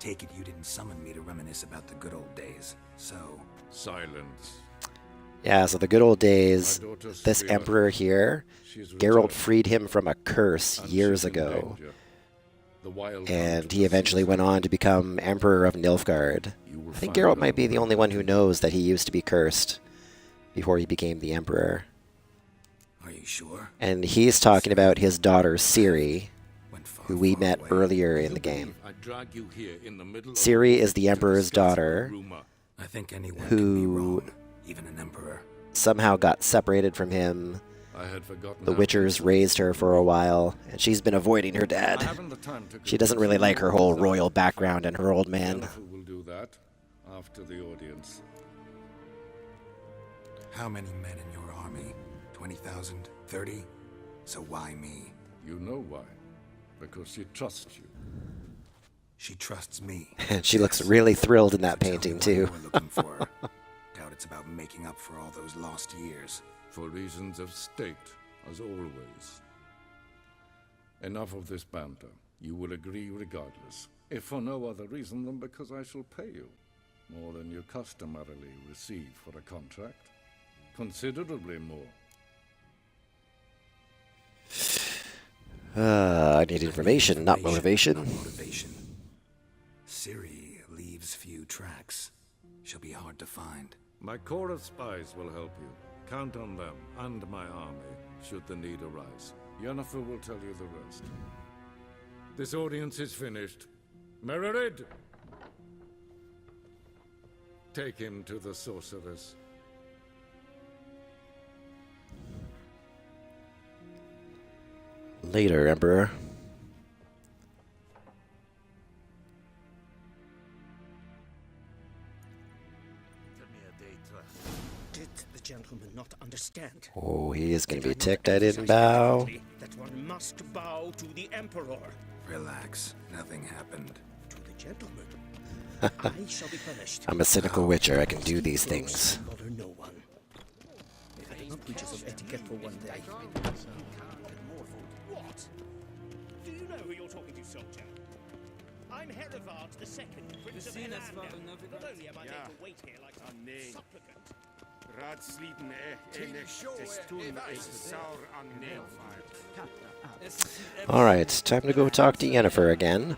Take it you didn't summon me to reminisce about the good old days, so... Silence. Yeah, so the good old days, this Emperor here, Geralt freed him from a curse years ago. And he eventually went on to become Emperor of Nilfgaard. I think Geralt might be the only one who knows that he used to be cursed before he became the Emperor. Are you sure? And he's talking about his daughter, Ciri, who we met earlier in the game. Ciri is the Emperor's daughter, I think anyone who can be wrong, even an emperor. Somehow got separated from him. The Witchers raised her for a while, and she's been avoiding her dad. She doesn't really like her whole royal background and her old man. Yennefer will do that after the audience. How many men in your army? 20,000? 30? So why me? You know why. Because she trusts you. She trusts me. And she looks really thrilled in that painting, too. We're looking for. Doubt it's about making up for all those lost years. For reasons of state, as always. Enough of this banter. You will agree regardless. If for no other reason than because I shall pay you. More than you customarily receive for a contract. Considerably more. I need information, not motivation. Not motivation. Ciri leaves few tracks. She'll be hard to find. My corps of spies will help you. Count on them and my army, should the need arise. Yennefer will tell you the rest. This audience is finished. Mererid! Take him to the sorceress. Later, Emperor. Did the gentleman not understand? Oh, he is going to be ticked I didn't bow. That one must bow to the Emperor. Relax. Nothing happened. To the gentleman. I shall be punished. I'm a cynical witcher. I can do these things. Bother no one. If I did not breaches of etiquette for one day. What? Do you know who you're talking to, soldier? I'm Herivard II, Prince of Elandel. Not only am I there to wait here like some supplicant. Raadsleden testun saur an Alright, time to go talk to Yennefer again.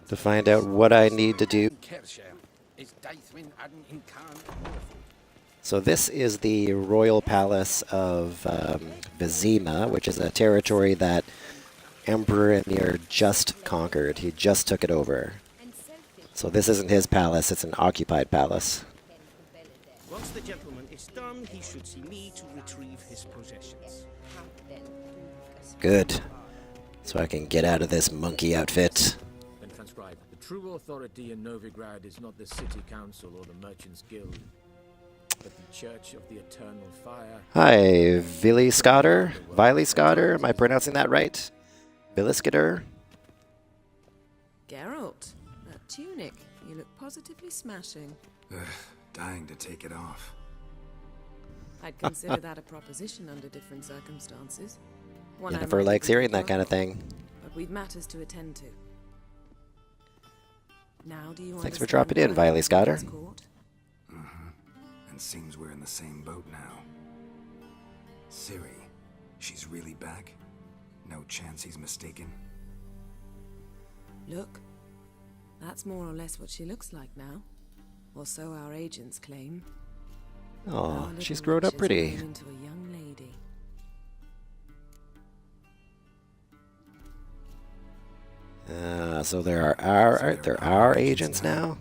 To find out what I need to do. So this is the royal palace of Vizima, which is a territory that Emperor Emir just conquered. He just took it over. So this isn't his palace, it's an occupied palace. Once the gentleman is done, he should see me to retrieve his possessions. Good. So I can get out of this monkey outfit. Then transcribe. The true authority in Novigrad is not the city council or the merchants guild, but the Church of the Eternal Fire. Hi, Vili Scotter? Vili Scotter? Am I pronouncing that right? Villiscader? Geralt, that tunic. You look positively smashing. Dying to take it off. I'd consider that a proposition under different circumstances. One I Yennefer might likes even hearing take that you kind of up on, thing. But we've matters to attend to. Now do you Thanks for understand dropping in, why Vili I Scotter. was caught? And seems we're in the same boat now. Ciri, she's really back? No chance he's mistaken? Look, that's more or less what she looks like now. Or so our agents claim. Oh, Our she's little grown up witch has pretty. grown into a young lady. So there are our agents now?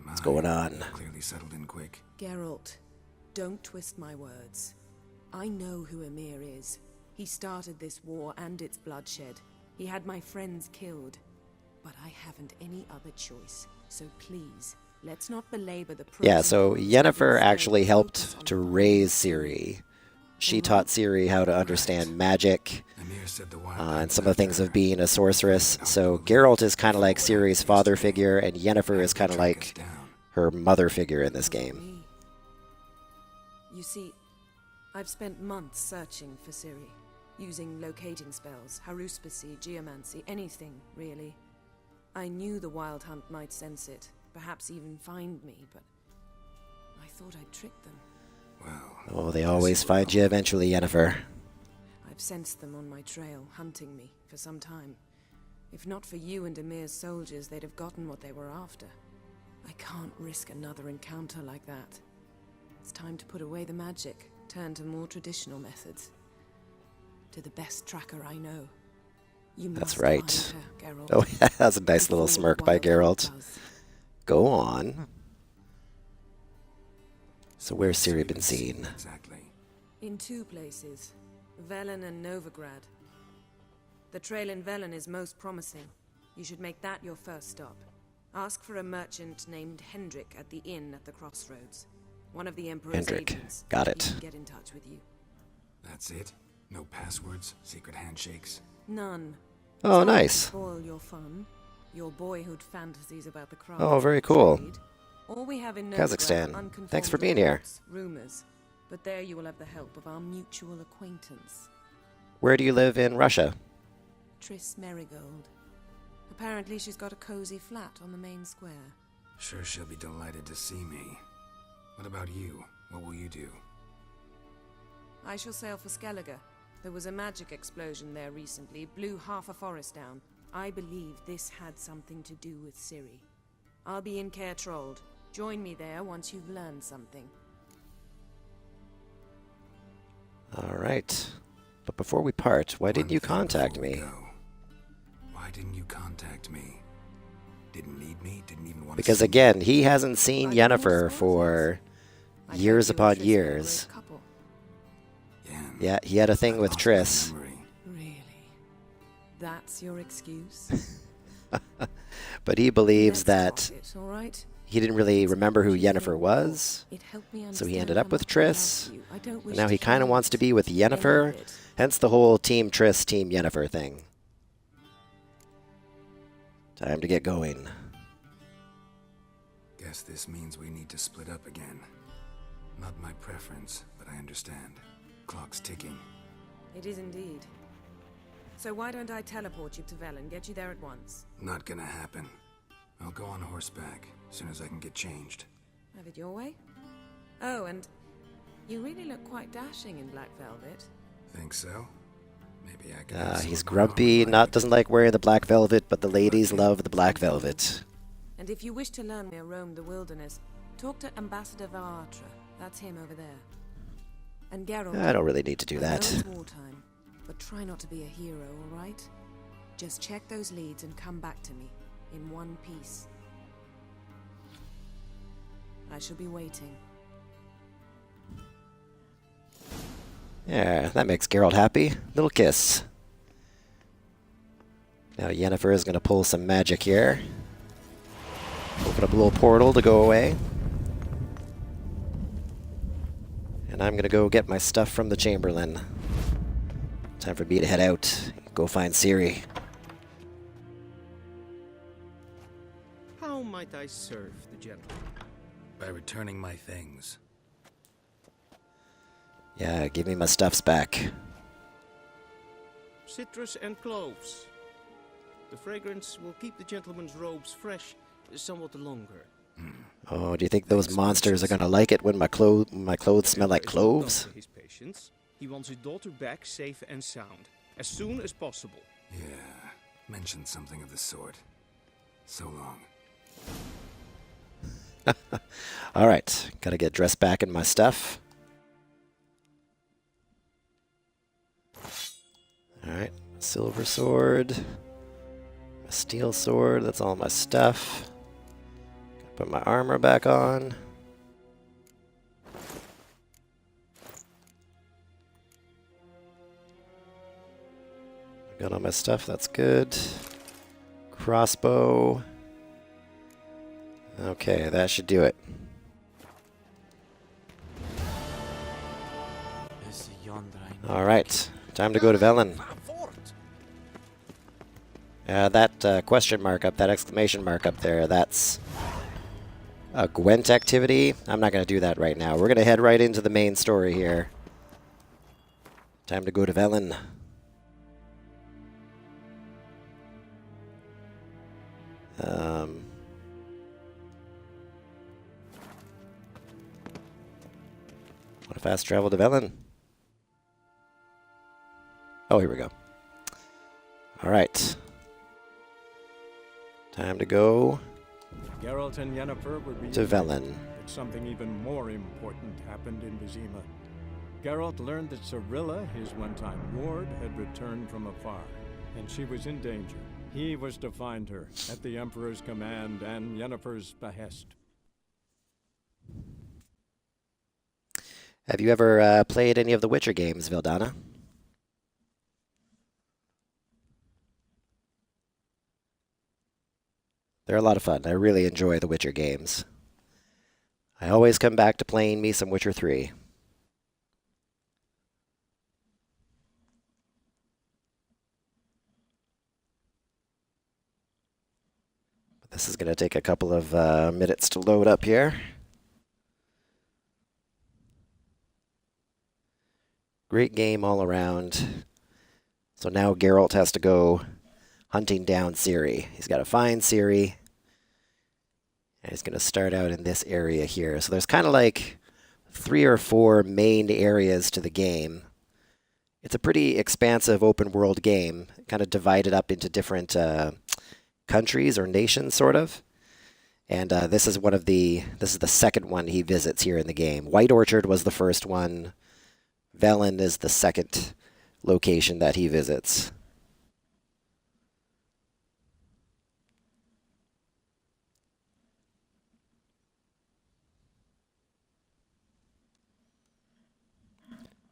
What's going on? Clearly settled in quick. Geralt, don't twist my words. I know who Emir is. He started this war and its bloodshed. He had my friends killed. But I haven't any other choice. So please, let's not belabor the pros Yeah, and so cons, Yennefer instead actually focus helped on to the raise Ciri. She taught Ciri how to understand magic and some of the things of being a sorceress. So Geralt is kind of like Ciri's father figure, and Yennefer is kind of like her mother figure in this game. You see, I've spent months searching for Ciri, using locating spells, haruspicy, geomancy, anything, really. I knew the Wild Hunt might sense it, perhaps even find me, but I thought I'd trick them. Oh, they always find you eventually, Yennefer. I've sensed them on my trail, hunting me, for some time. If not for you and Emir's soldiers, they'd have gotten what they were after. I can't risk another encounter like that. It's time to put away the magic, turn to more traditional methods. To the best tracker I know. You That's must right. find her, Geralt. Oh, yeah, that's a nice little Before smirk by Wild Hunt Geralt. does. Go on. So where's Ciri been seen? In two places, Velen and Novigrad. The trail in Velen is most promising. You should make that your first stop. Ask for a merchant named Hendrik at the inn at the crossroads. One of the Emperor's Hendrik. agents. Got He it. can get in touch with you. That's it? No passwords? Secret handshakes? None. Oh, Sorry to nice. Spoil your fun. Your boyhood fantasies about the craft. Oh, very cool. trade. All we have in Kazakhstan. Novigrad are unconfirmed Thanks for being here. reports, rumors. But there you will have the help of our mutual acquaintance, Where do you live in Russia? Triss Merigold. Apparently she's got a cozy flat on the main square. Sure she'll be delighted to see me. What about you? What will you do? I shall sail for Skellige. There was a magic explosion there recently, blew half a forest down. I believe this had something to do with Ciri. I'll be in Caer Trold. Join me there once you've learned something. All right. But before we part, why didn't you contact me? Why didn't you contact me? Didn't need me? Didn't even want Because to see again, he hasn't seen Yennefer for years upon years. Yeah, he had a thing with Triss. Really? That's your excuse? But he believes that It's all right. he didn't really remember who Yennefer was. It helped me So he understand ended how up with much I love Triss. you. I don't And wish now to he kind of change wants to be with any of Yennefer. it. Hence the whole Team Triss, Team Yennefer thing. Time to get going. Guess this means we need to split up again. Not my preference, but I understand. Clock's ticking. It is indeed. So why don't I teleport you to Velen, get you there at once? Not gonna happen. I'll go on horseback, as soon as I can get changed. Have it your way? Oh, and you really look quite dashing in black velvet. Think so? Maybe I can... He's grumpy, doesn't like wearing the black velvet, but the ladies love the black velvet. And if you wish to learn where roam the wilderness, talk to Ambassador Varatra. That's him over there. And Geralt. I don't really need to do I know that. it's wartime, But try not to be a hero, all right? Just check those leads and come back to me, in one piece. I shall be waiting. Yeah, that makes Geralt happy. Little kiss. Now Yennefer is going to pull some magic here. Open up a little portal to go away. And I'm going to go get my stuff from the Chamberlain. Time for me to head out. Go find Ciri. How might I serve the gentleman? By returning my things. Yeah, give me my stuffs back. Citrus and cloves. The fragrance will keep the gentleman's robes fresh somewhat longer. Oh, do you think those monsters are going to like it when my clothes smell like cloves? His patience. He wants his daughter back safe and sound, as soon as possible. Yeah, mentioned something of the sort. So long. All right, gotta get dressed back in my stuff. All right, silver sword, a steel sword, that's all my stuff. Put my armor back on. Got all my stuff, that's good. Crossbow. Okay, that should do it. Alright, time to go to Velen. That question mark up, that exclamation mark up there, that's a Gwent activity. I'm not going to do that right now. We're going to head right into the main story here. Time to go to Velen. Want to fast travel to Velen? Oh, here we go. All right. Time to go Geralt and Yennefer would be to Velen. But something even more important happened in Vizima. Geralt learned that Cirilla, his one-time ward, had returned from afar, and she was in danger. He was to find her, at the Emperor's command and Yennefer's behest. Have you ever played any of the Witcher games, Vildana? They're a lot of fun. I really enjoy the Witcher games. I always come back to playing me some Witcher 3. But this is going to take a couple of minutes to load up here. Great game all around. So now Geralt has to go hunting down Ciri. He's got to find Ciri. And he's going to start out in this area here. So there's kind of like 3 or 4 main areas to the game. It's a pretty expansive open world game, kind of divided up into different countries or nations, sort of. And this is the second one he visits here in the game. White Orchard was the first one. Velen is the second location that he visits.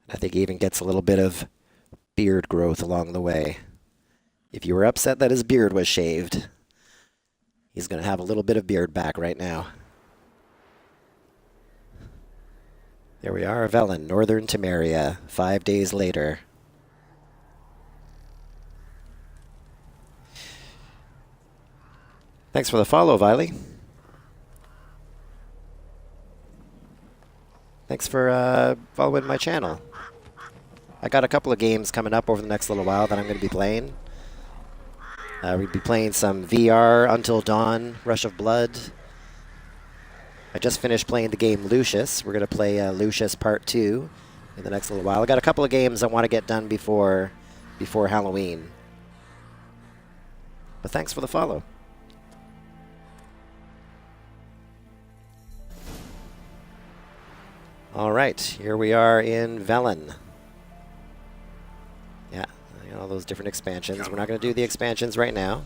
I think he even gets a little bit of beard growth along the way. If you were upset that his beard was shaved, he's going to have a little bit of beard back right now. There we are, Velen, northern Temeria, 5 days later. Thanks for the follow, Viley. Thanks for following my channel. I got a couple of games coming up over the next little while that I'm going to be playing. We'll be playing some VR, Until Dawn, Rush of Blood. I just finished playing the game Lucius. We're going to play Lucius Part 2 in the next little while. I got a couple of games I want to get done before Halloween. But thanks for the follow. All right, here we are in Velen. Yeah, and all those different expansions. We're not going to do the expansions right now.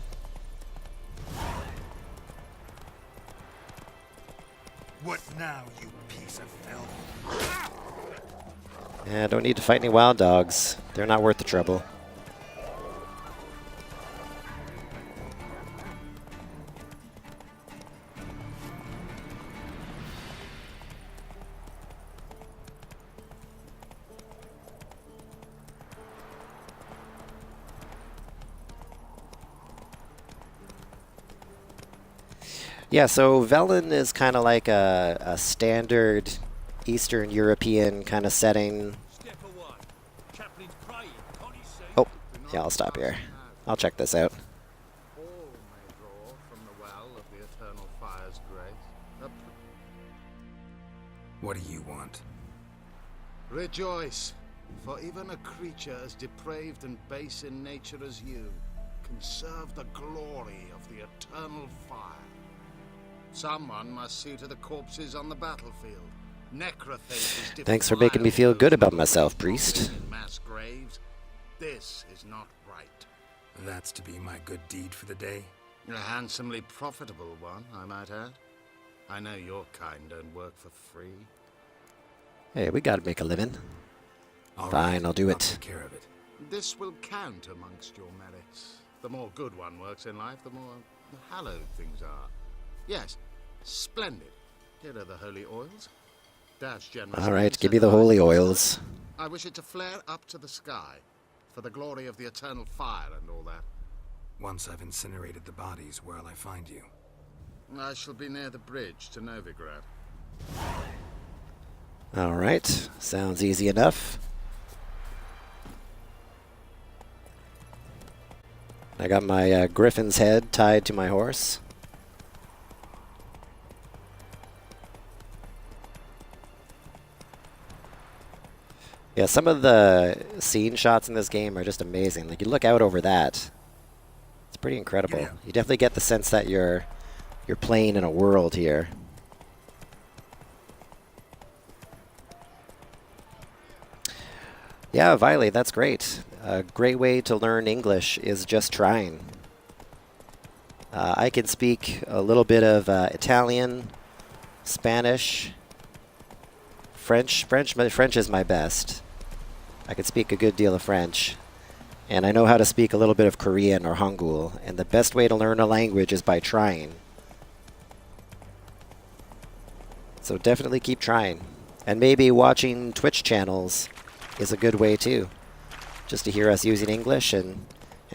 What now, you piece of filth? Yeah, don't need to fight any wild dogs. They're not worth the trouble. Yeah, so Velen is kind of like a standard Eastern European kind of setting. Oh, yeah, I'll stop here. I'll check this out. All may draw from the well of the eternal fire's grace. What do you want? Rejoice, for even a creature as depraved and base in nature as you can serve the glory of the eternal fire. Someone must see to the corpses on the battlefield. Necrophage is Thanks for making me feel good about myself, priest. in mass graves. This is not right. That's to be my good deed for the day? A handsomely profitable one, I might add. I know your kind don't work for free. Hey, we gotta make a living. All Fine, right, I'll do it. Take care of it. This will count amongst your merits. The more good one works in life, the more hallowed things are. Yes, splendid. Here are the holy oils. Dash generously. All right, give me the holy oils. I wish it to flare up to the sky, for the glory of the eternal fire and all that. Once I've incinerated the bodies, where'll I find you? I shall be near the bridge to Novigrad. All right, sounds easy enough. I got my griffin's head tied to my horse. Yeah, some of the scene shots in this game are just amazing. Like, you look out over that. It's pretty incredible. You definitely get the sense that you're playing in a world here. Yeah, Viley, that's great. A great way to learn English is just trying. I can speak a little bit of Italian, Spanish, French. French is my best. I can speak a good deal of French. And I know how to speak a little bit of Korean or Hangul. And the best way to learn a language is by trying. So definitely keep trying. And maybe watching Twitch channels is a good way too. Just to hear us using English and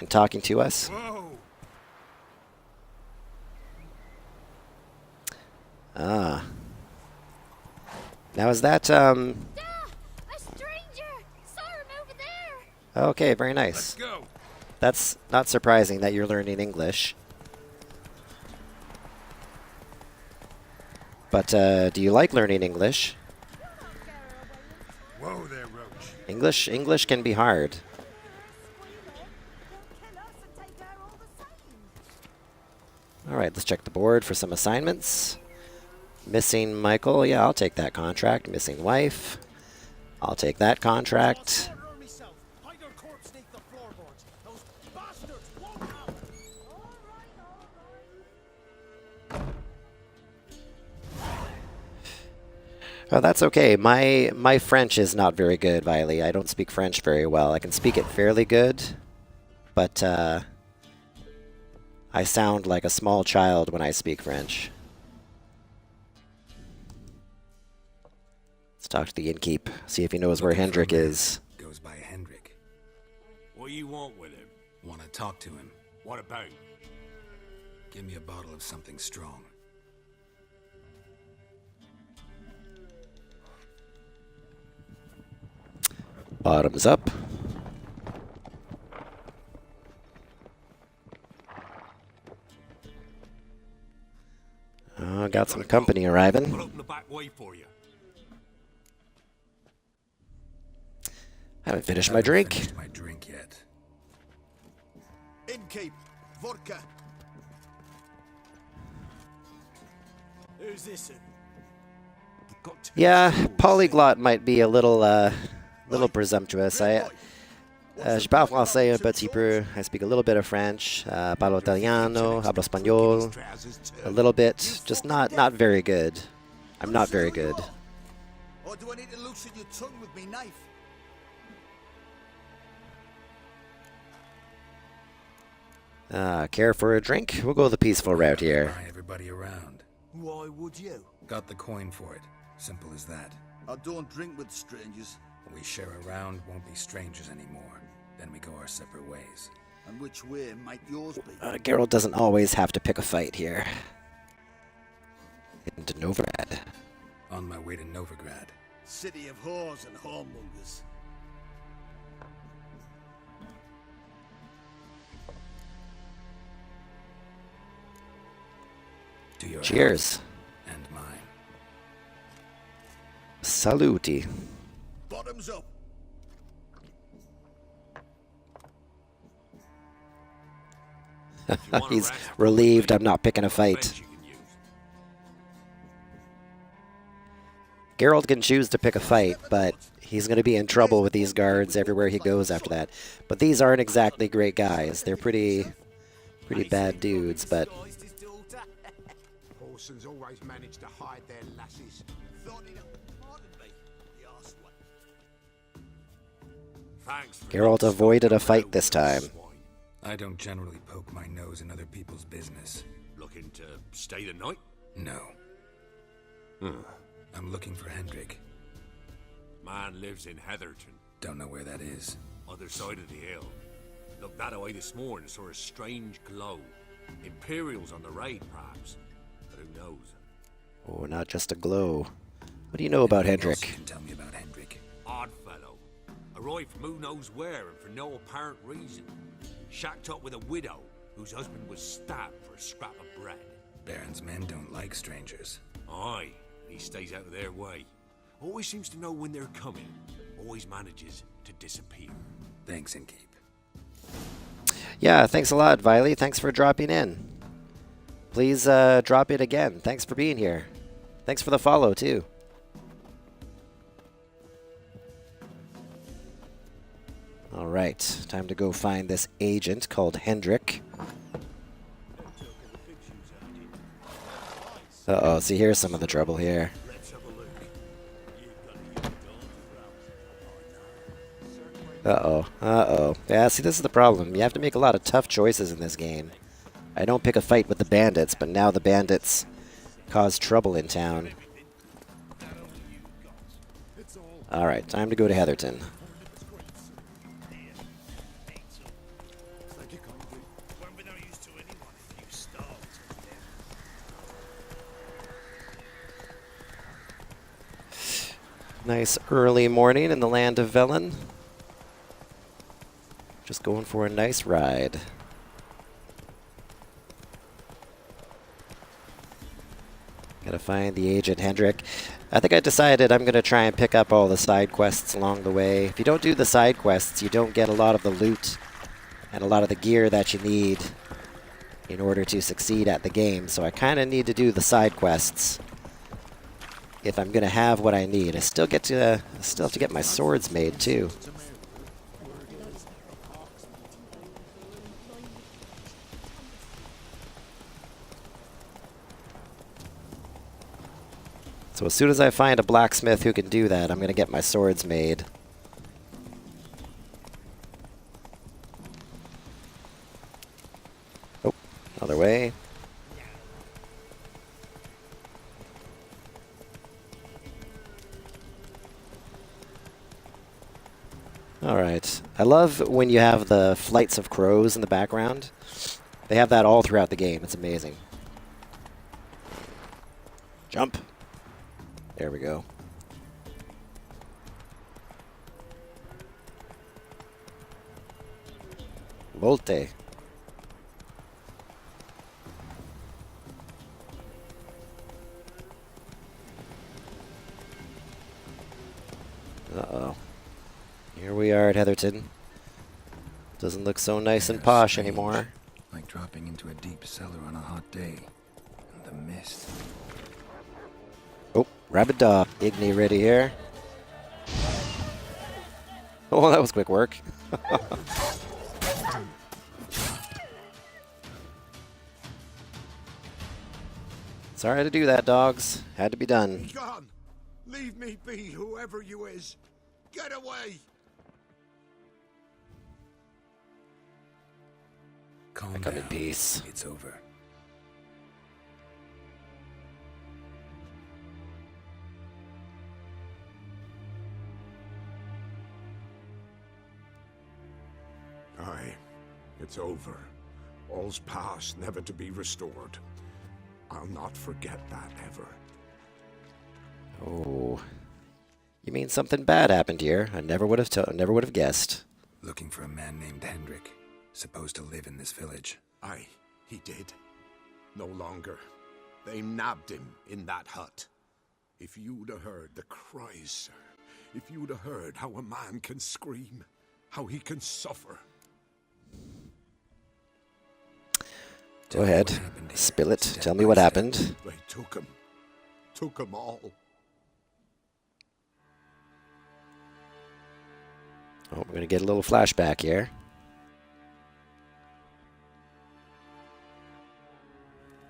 talking to us. Ah. Now is that A stranger! Saw him over there! okay, very nice. Let's go. That's not surprising that you're learning English. But do you like learning English? Whoa there, Roach. English can be hard. All right, let's check the board for some assignments. Missing Michael, yeah, I'll take that contract. Missing wife, I'll take that contract. Oh, that's okay. My French is not very good, Viley. I don't speak French very well. I can speak it fairly good, but I sound like a small child when I speak French. Let's talk to the innkeep, see if he knows where Hendrik is. Goes by Hendrik. What do you want with him? Want to talk to him. What about? Give me a bottle of something strong. Bottoms up. Got some company arriving. I'll open the back way for you. Haven't finished my drink. My drink yet. Innkeep, vodka. Who's this? Yeah, polyglot might be a little presumptuous. Je parle français un petit peu. I speak a little bit of French. Parlo italiano, hablo español. A little bit, just not very good. I'm not very good. Or do I need to loosen your tongue with me knife? Care for a drink? We'll go the peaceful route here. Buy everybody around. Why would you? Got the coin for it. Simple as that. I don't drink with strangers. We share a round, won't be strangers anymore. Then we go our separate ways. And which way might yours be? Geralt doesn't always have to pick a fight here. Into Novigrad. On my way to Novigrad. City of whores and whoremongers. To your Cheers. health and mine. Saluti. Bottoms up. He's relieved I'm not picking a fight. Geralt can choose to pick a fight, but he's going to be in trouble with these guards everywhere he goes after that. But these aren't exactly great guys. They're pretty bad dudes, but... Horsons always manage to hide their lasses. Geralt avoided a fight this time. I don't generally poke my nose in other people's business. Looking to stay the night? No. I'm looking for Hendrik. Man lives in Heatherton. Don't know where that is. Other side of the hill. Looked that away this morning, saw a strange glow. Imperials on the raid, perhaps. But who knows? Oh, not just a glow. What do you know about Hendrik? You can tell me about Hendrik. Odd fellow. Arrived from who knows where and for no apparent reason. Shacked up with a widow whose husband was stabbed for a scrap of bread. Baron's men don't like strangers. Aye, he stays out of their way. Always seems to know when they're coming. Always manages to disappear. Thanks, Innkeep. Yeah, thanks a lot, Viley. Thanks for dropping in. Please drop it again. Thanks for being here. Thanks for the follow, too. All right, time to go find this agent called Hendrik. Uh-oh, see, here's some of the trouble here. Uh-oh, uh-oh. Yeah, see, this is the problem. You have to make a lot of tough choices in this game. I don't pick a fight with the bandits, but now the bandits cause trouble in town. All right, time to go to Heatherton. Nice early morning in the land of Velen. Just going for a nice ride. Gotta find the agent Hendrik. I think I decided I'm gonna try and pick up all the side quests along the way. If you don't do the side quests, you don't get a lot of the loot and a lot of the gear that you need in order to succeed at the game. So I kind of need to do the side quests if I'm gonna have what I need. I still have to get my swords made too. So as soon as I find a blacksmith who can do that, I'm gonna get my swords made. Oh, another way. All right. I love when you have the flights of crows in the background. They have that all throughout the game. It's amazing. Jump. There we go. Volte. Uh-oh. Here we are at Heatherton. Doesn't look so nice and posh anymore. Like dropping into a deep cellar on a hot day. And the mist. Oh, rabid dog. Igni ready here. Oh, that was quick work. Sorry to do that, dogs. Had to be done. Be gone. Leave me be, whoever you is. Get away. Calm Come in down. peace. It's over. Aye, it's over. All's past, never to be restored. I'll not forget that ever. Oh. You mean something bad happened here? I never would have guessed. Looking for a man named Hendrik, supposed to live in this village. Aye, he did. No longer. They nabbed him in that hut. If you'd have heard the cries, sir. If you'd have heard how a man can scream, how he can suffer. Go ahead. Spill it. Tell me what happened. They took him. Took him all. Oh, we're going to get a little flashback here.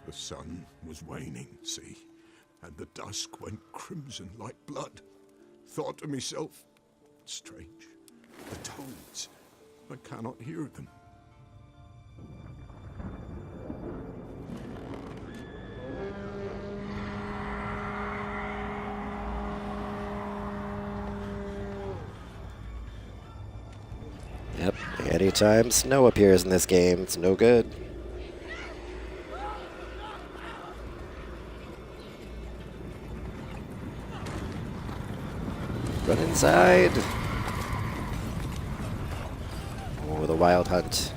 The sun was waning, see, and the dusk went crimson like blood. Thought to myself, strange, the toads, I cannot hear them. Yep, anytime snow appears in this game, it's no good. Run inside. Oh, the wild hunt.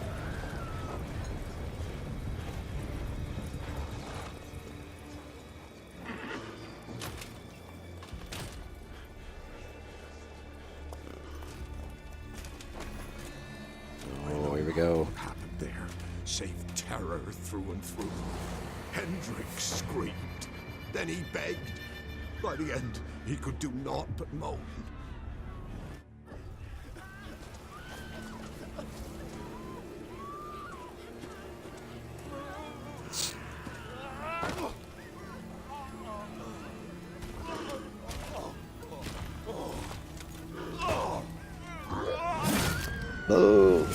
Oh, here we go. What happened there? Save terror through and through. Hendrik screamed. Then he begged. By the end, he could do naught but moan. Oh.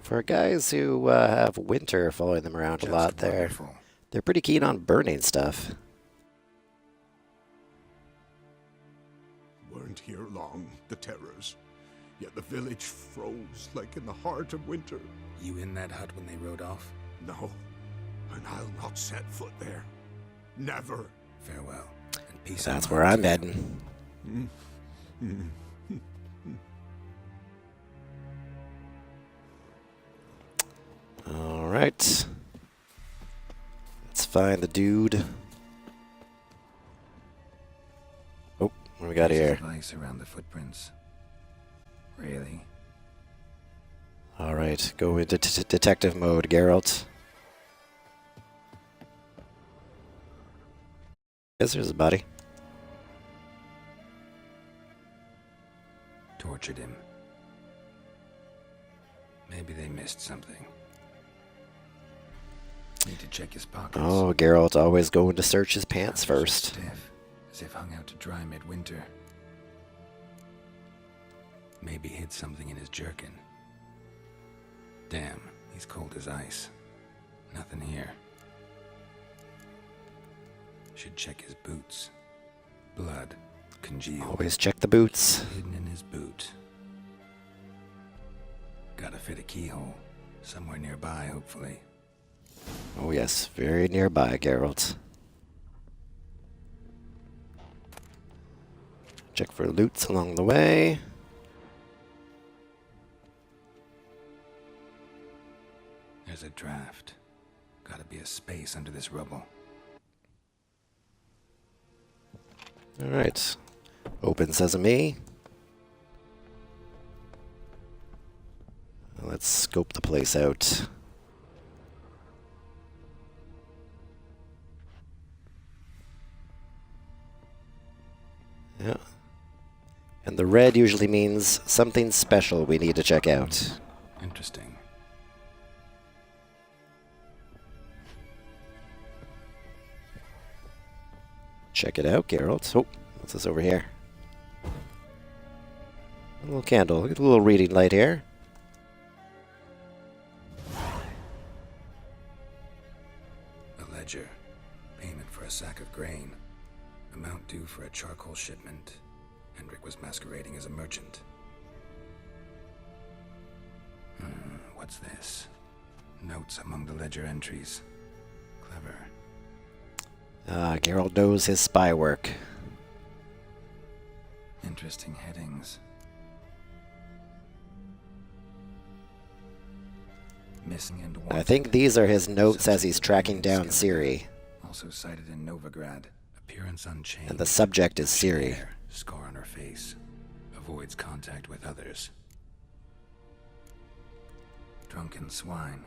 For guys who have winter following them around a lot, they're pretty keen on burning stuff. Weren't here long, the terrors. Yet the village froze like in the heart of winter. You in that hut when they rode off? No, and I'll not set foot there. Never. Farewell, and peace. That's where I'm heading. All right. Let's find the dude. Oh, what do we got here? Ice around the footprints. Really? All right, go into detective mode, Geralt. Yes, there's a body. Tortured him. Maybe they missed something. Need to check his pockets. Oh, Geralt always going to search his pants first. Stiff, as if hung out to dry midwinter. Maybe hid something in his jerkin. Damn, he's cold as ice. Nothing here. Should check his boots. Blood congealed. Always check the boots. Hidden in his boot. Gotta fit a keyhole. Somewhere nearby, hopefully. Oh yes, very nearby, Geralt. Check for loots along the way. There's a draft. Gotta be a space under this rubble. All right. Open sesame. Let's scope the place out. Yeah. And the red usually means something special we need to check out. Interesting. Check it out, Geralt. Oh, what's this over here? A little candle. Look at the little reading light here. A ledger. Payment for a sack of grain. Amount due for a charcoal shipment. Hendrik was masquerading as a merchant. What's this? Notes among the ledger entries. Clever. Geralt knows his spy work. Interesting headings. Missing and wanted. I think these are his notes as he's tracking down Ciri. Also cited in Novigrad. Appearance unchanged. And the subject is Ciri. Scar on her face. Avoids contact with others. Drunken swine.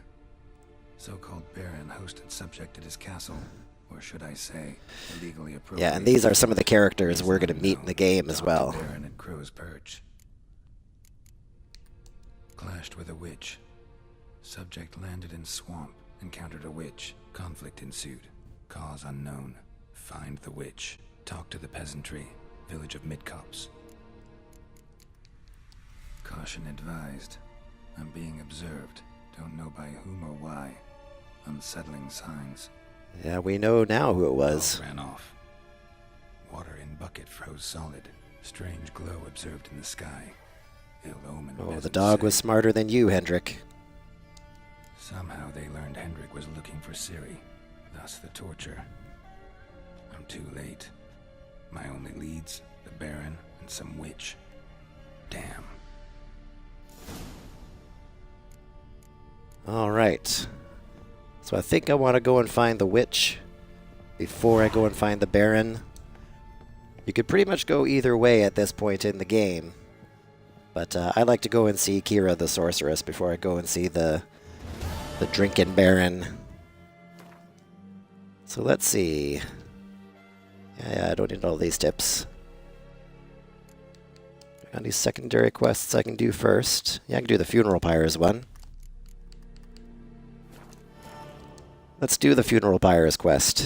So-called Baron hosted subject at his castle. Or should I say, illegally appropriated. Yeah, and these are some of the characters we're going to meet in the game as well. Baron at Crow's Perch. Clashed with a witch. Subject landed in swamp. Encountered a witch. Conflict ensued. Cause unknown. Find the witch. Talk to the peasantry. Village of Midcops. Caution advised. I'm being observed. Don't know by whom or why. Unsettling signs. Yeah, we know now who it was. Ran off. Water in bucket froze solid. Strange glow observed in the sky. Ill omen. Oh, the dog was smarter than you, Hendrik. Somehow they learned Hendrik was looking for Ciri. Thus the torture. I'm too late. My only leads, the Baron and some witch. Damn. All right. So I think I want to go and find the witch before I go and find the Baron. You could pretty much go either way at this point in the game. But I like to go and see Kira the Sorceress before I go and see the Drinking Baron. So let's see. Yeah, I don't need all these tips. Got any secondary quests I can do first? Yeah, I can do the Funeral Pyres one. Let's do the Funeral Pyres quest.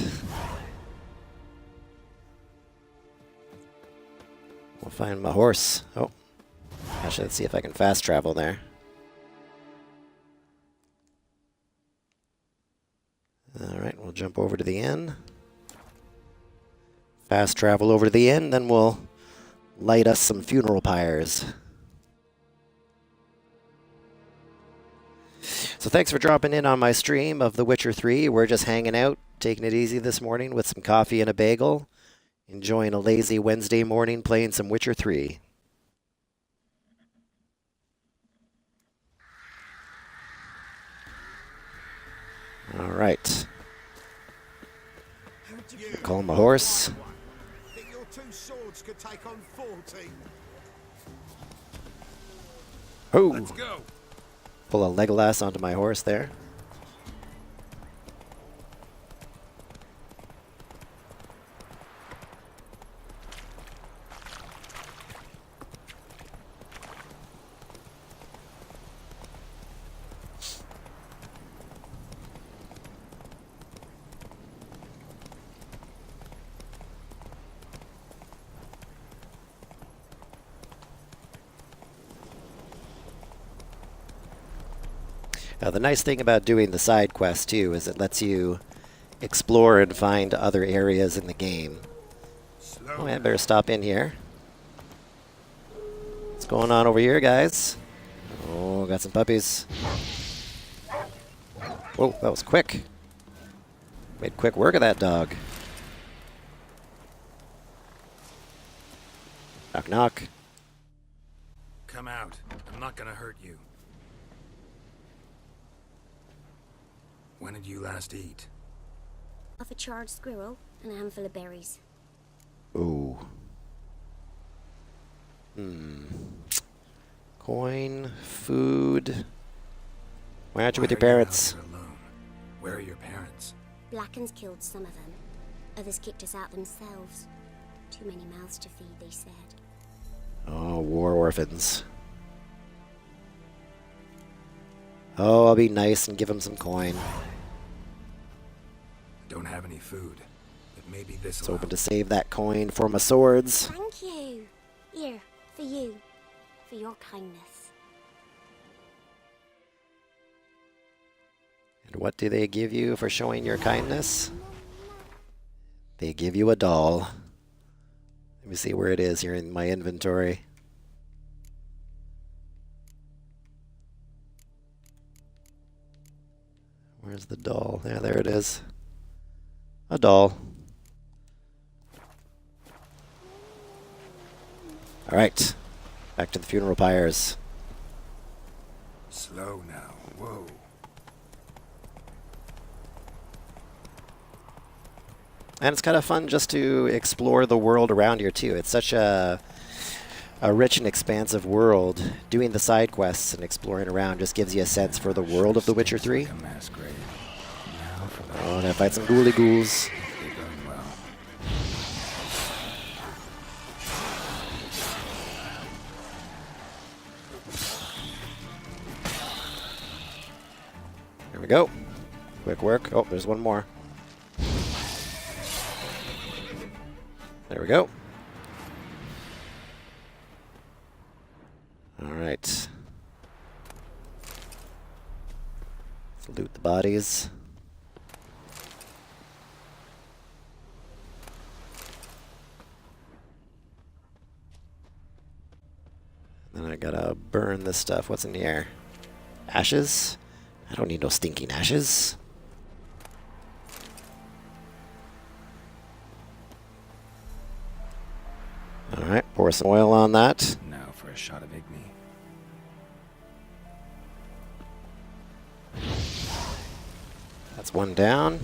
We'll find my horse. Oh, actually, let's see if I can fast travel there. Alright, we'll jump over to the inn. Fast travel over to the inn, then we'll light us some funeral pyres. So thanks for dropping in on my stream of The Witcher 3. We're just hanging out, taking it easy this morning with some coffee and a bagel. Enjoying a lazy Wednesday morning playing some Witcher 3. Alright. Call my horse. Think your two swords could take on 40? Oh! Let's go. Pull a Legolas onto my horse there. Now, the nice thing about doing the side quest, too, is it lets you explore and find other areas in the game. Oh, I better stop in here. What's going on over here, guys? Oh, got some puppies. Whoa, that was quick. Made quick work of that dog. Knock, knock. Come out. I'm not gonna hurt you. When did you last eat? Of a charred squirrel and a handful of berries. Ooh. Coin, food. Why aren't you with your Why are you out parents? here alone? Where are your parents? Blackens killed some of them. Others kicked us out themselves. Too many mouths to feed, they said. Oh, war orphans. Oh, I'll be nice and give him some coin. Don't have any food, but maybe this. It's hoping to save that coin for my swords. Thank you. Here, for you. For your kindness. And what do they give you for showing your kindness? They give you a doll. Let me see where it is here in my inventory. Where's the doll? Yeah, there it is. A doll. All right. Back to the funeral pyres. Slow now. Whoa. And it's kind of fun just to explore the world around here too. It's such a rich and expansive world. Doing the side quests and exploring around just gives you a sense for the world of The Witcher 3. Oh, and I fight some ghouly ghouls. There we go. Quick work. Oh, there's one more. There we go. All right. Let's loot the bodies. Then I gotta burn this stuff. What's in the air? Ashes? I don't need no stinking ashes. Alright, pour some oil on that. Now for a shot of Igni. That's one down.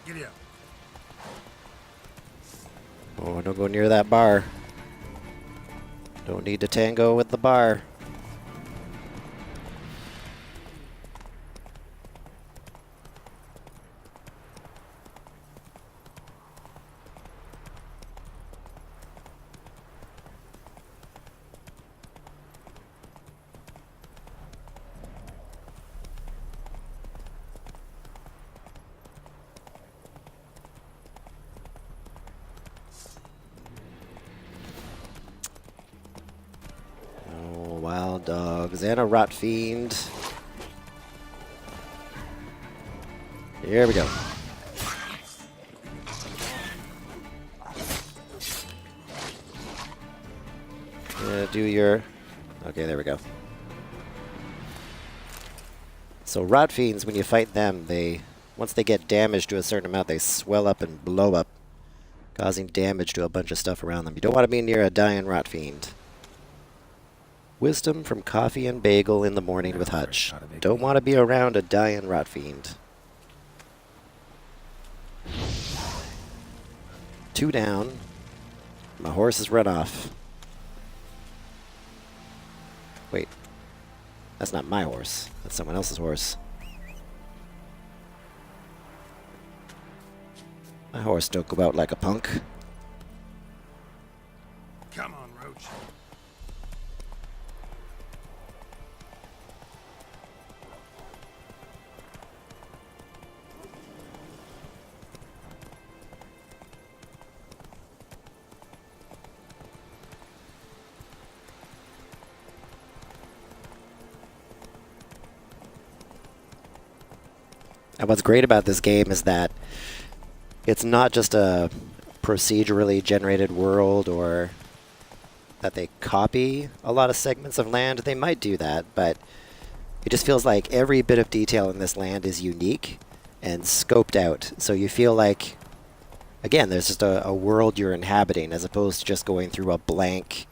Giddy up. Oh, don't go near that bar. Don't need to tango with the bar. Wild dogs and a rot fiend. Here we go. Do your... Okay, there we go. So rot fiends, when you fight them, once they get damaged to a certain amount, they swell up and blow up, causing damage to a bunch of stuff around them. You don't want to be near a dying rot fiend. Wisdom from coffee and bagel in the morning with Hutch. Don't want to be around a dying rot fiend. 2 down. My horse has run off. Wait. That's not my horse. That's someone else's horse. My horse don't go out like a punk. Come on, Roach. And what's great about this game is that it's not just a procedurally generated world or that they copy a lot of segments of land. They might do that, but it just feels like every bit of detail in this land is unique and scoped out. So you feel like, again, there's just a world you're inhabiting as opposed to just going through a blank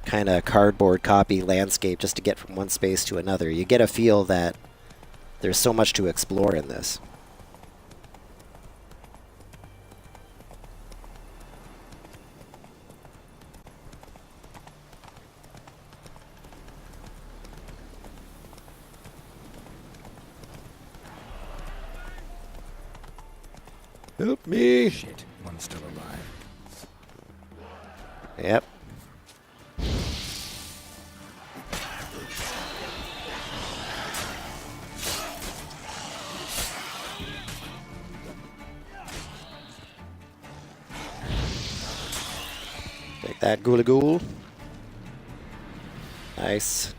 kind of cardboard copy landscape just to get from one space to another. You get a feel that there's so much to explore in this. Help me! Shit, one's still alive. Yep. Take that, Ghoulie Ghoul. Nice.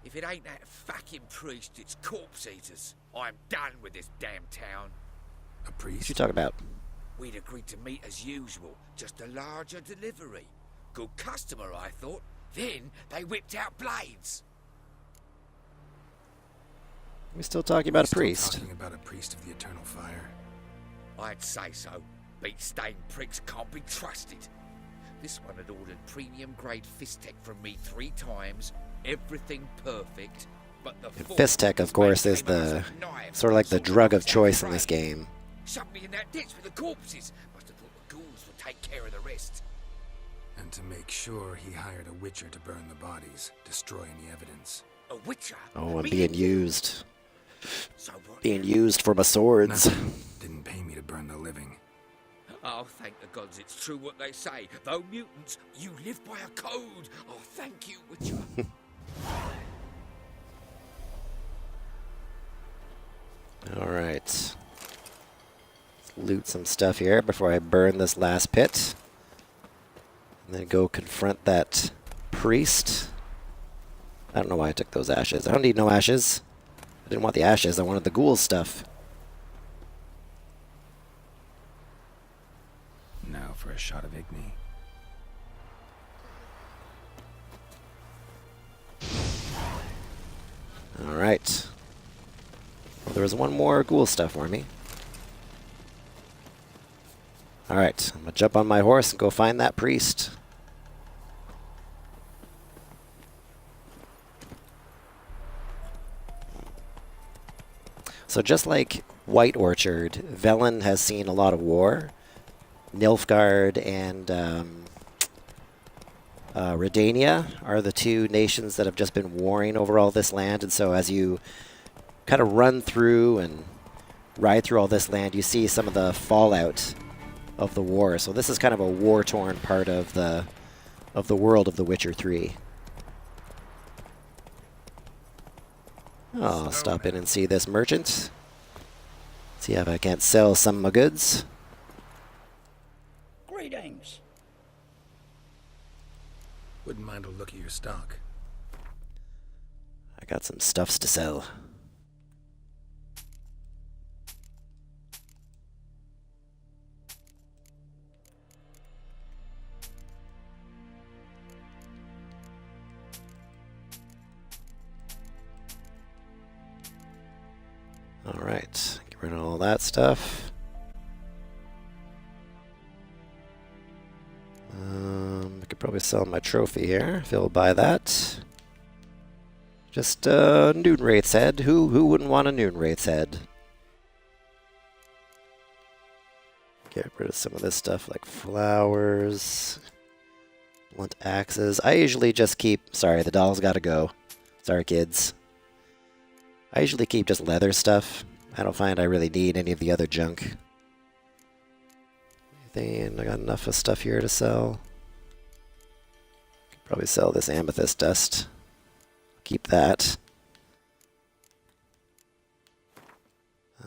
If it ain't that fucking priest, it's corpse eaters. I'm done with this damn town. A priest? What you talking about? We'd agreed to meet as usual, just a larger delivery. Good customer, I thought. Then they whipped out blades. We're still talking about a priest. Talking about a priest of the eternal fire. I'd say so. Beat-stained pricks can't be trusted. This one had ordered premium-grade Fistech from me 3 times. Everything perfect. But the Fistech, of course, is the sort of like the drug of choice in this game. Shoved me in that ditch with the corpses. Must have thought the ghouls would take care of the rest. And to make sure, he hired a witcher to burn the bodies, destroy any evidence. A witcher? Oh, I'm being used. Being used for my swords. Nothing. Didn't pay me to burn the living. Oh, thank the gods it's true what they say. Though mutants, you live by a code. Oh, thank you, Witcher. Alright. Let's loot some stuff here before I burn this last pit. And then go confront that priest. I don't know why I took those ashes. I don't need no ashes. I didn't want the ashes, I wanted the ghoul stuff. Now for a shot of Igni. Alright. Well, there was one more ghoul stuff for me. Alright, I'm gonna jump on my horse and go find that priest. So just like White Orchard, Velen has seen a lot of war. Nilfgaard and Redania are the 2 nations that have just been warring over all this land, and so as you kind of run through and ride through all this land, you see some of the fallout of the war. So this is kind of a war-torn part of the world of The Witcher 3. I'll stop in and see this merchant. See if I can't sell some of my goods. Greetings. Wouldn't mind a look at your stock. I got some stuffs to sell. Alright, get rid of all that stuff. I could probably sell my trophy here, if he'll buy that. Just Noon Wraith's head. Who wouldn't want a Noon Wraith's head? Get rid of some of this stuff like flowers, blunt axes. I usually just keep... Sorry, the doll's gotta go. Sorry, kids. I usually keep just leather stuff. I don't find I really need any of the other junk. I got enough of stuff here to sell. Could probably sell this amethyst dust. Keep that.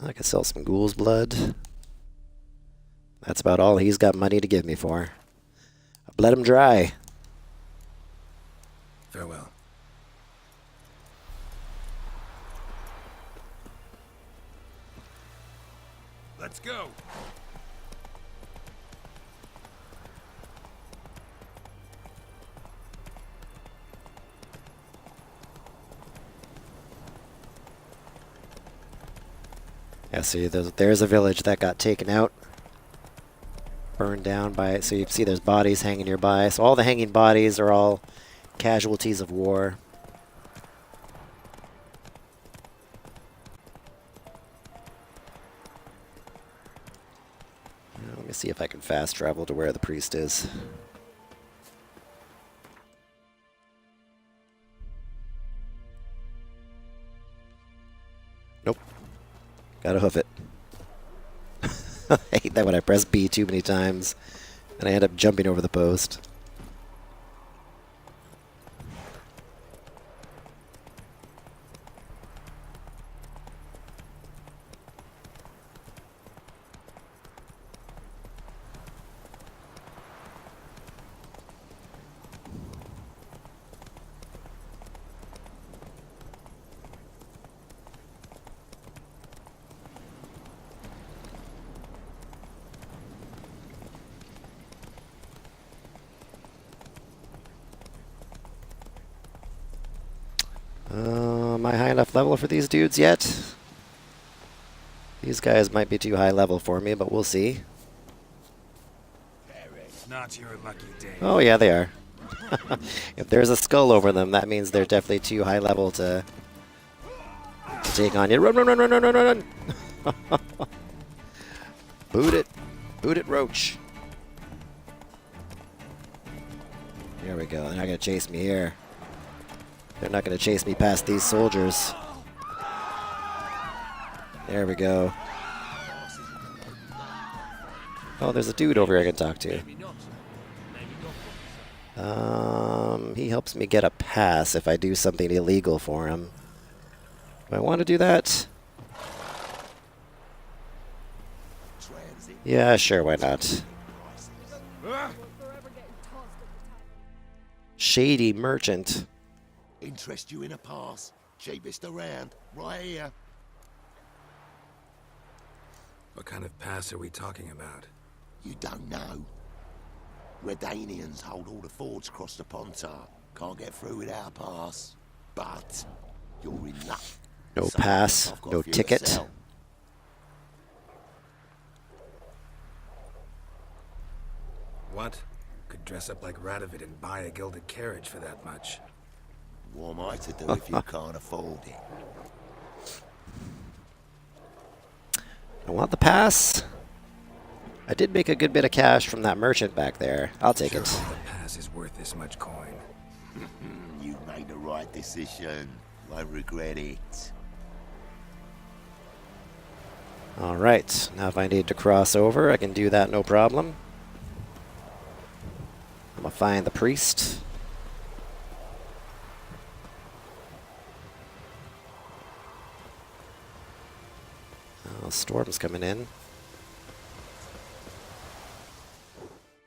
I could sell some ghoul's blood. That's about all he's got money to give me for. I've bled him dry. Farewell. Let's go. Yeah, see, there's a village that got taken out. Burned down by... So you see there's bodies hanging nearby. So all the hanging bodies are all casualties of war. Let me see if I can fast travel to where the priest is. Nope. Gotta hoof it. I hate that when I press B too many times and I end up jumping over the post. Am I high enough level for these dudes yet? These guys might be too high level for me, but we'll see. Not your lucky day. Oh yeah, they are. If there's a skull over them, that means they're definitely too high level to take on you. Run, run, run, run, run, run, run, run! Boot it. Boot it, Roach. Here we go. They're not going to chase me here. They're not going to chase me past these soldiers. There we go. Oh, there's a dude over here I can talk to. He helps me get a pass if I do something illegal for him. Do I want to do that? Yeah, sure, why not? Shady merchant. Interest you in a pass? Cheapest around, right here. What kind of pass are we talking about? You don't know. Redanians hold all the fords across the Pontar. Can't get through without a pass. But you're in luck. No So, pass, I've got no a few to ticket. sell. What? Could dress up like Radovid and buy a gilded carriage for that much. What am I to do if you can't afford it? I want the pass. I did make a good bit of cash from that merchant back there. I'll take it. The pass is worth this much coin. You made the right decision. Won't regret it. Alright, now if I need to cross over, I can do that no problem. I'm gonna find the priest. Oh, storm's coming in.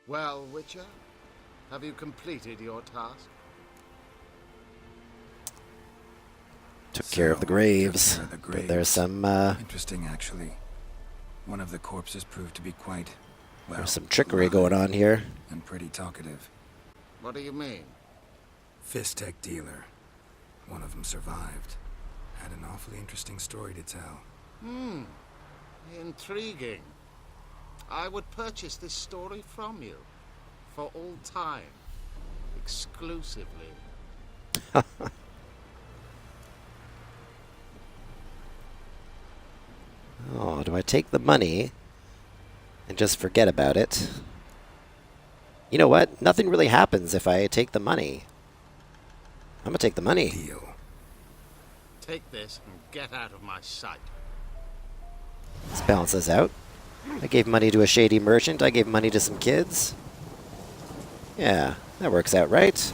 Well, Witcher, have you completed your task? Took care of the graves. But there's some Interesting, actually. One of the corpses proved to be quite, well, there's some trickery going on here. and pretty talkative. What do you mean? Fistech dealer. One of them survived. Had an awfully interesting story to tell. Intriguing. I would purchase this story from you. For all time. Exclusively. Oh, do I take the money and just forget about it? You know what? Nothing really happens if I take the money. I'm gonna take the money. Deal. Take this and get out of my sight. Let's balance this out. I gave money to a shady merchant. I gave money to some kids. Yeah, that works out right.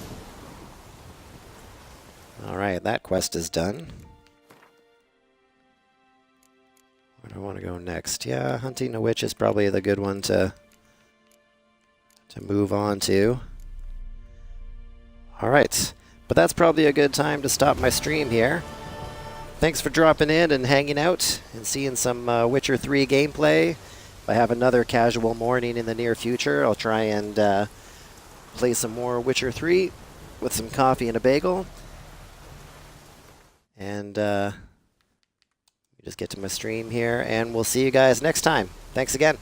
Alright, that quest is done. Where do I want to go next? Yeah, hunting a witch is probably the good one to move on to. Alright, but that's probably a good time to stop my stream here. Thanks for dropping in and hanging out and seeing some Witcher 3 gameplay. If I have another casual morning in the near future, I'll try and play some more Witcher 3 with some coffee and a bagel. And just get to my stream here, and we'll see you guys next time. Thanks again.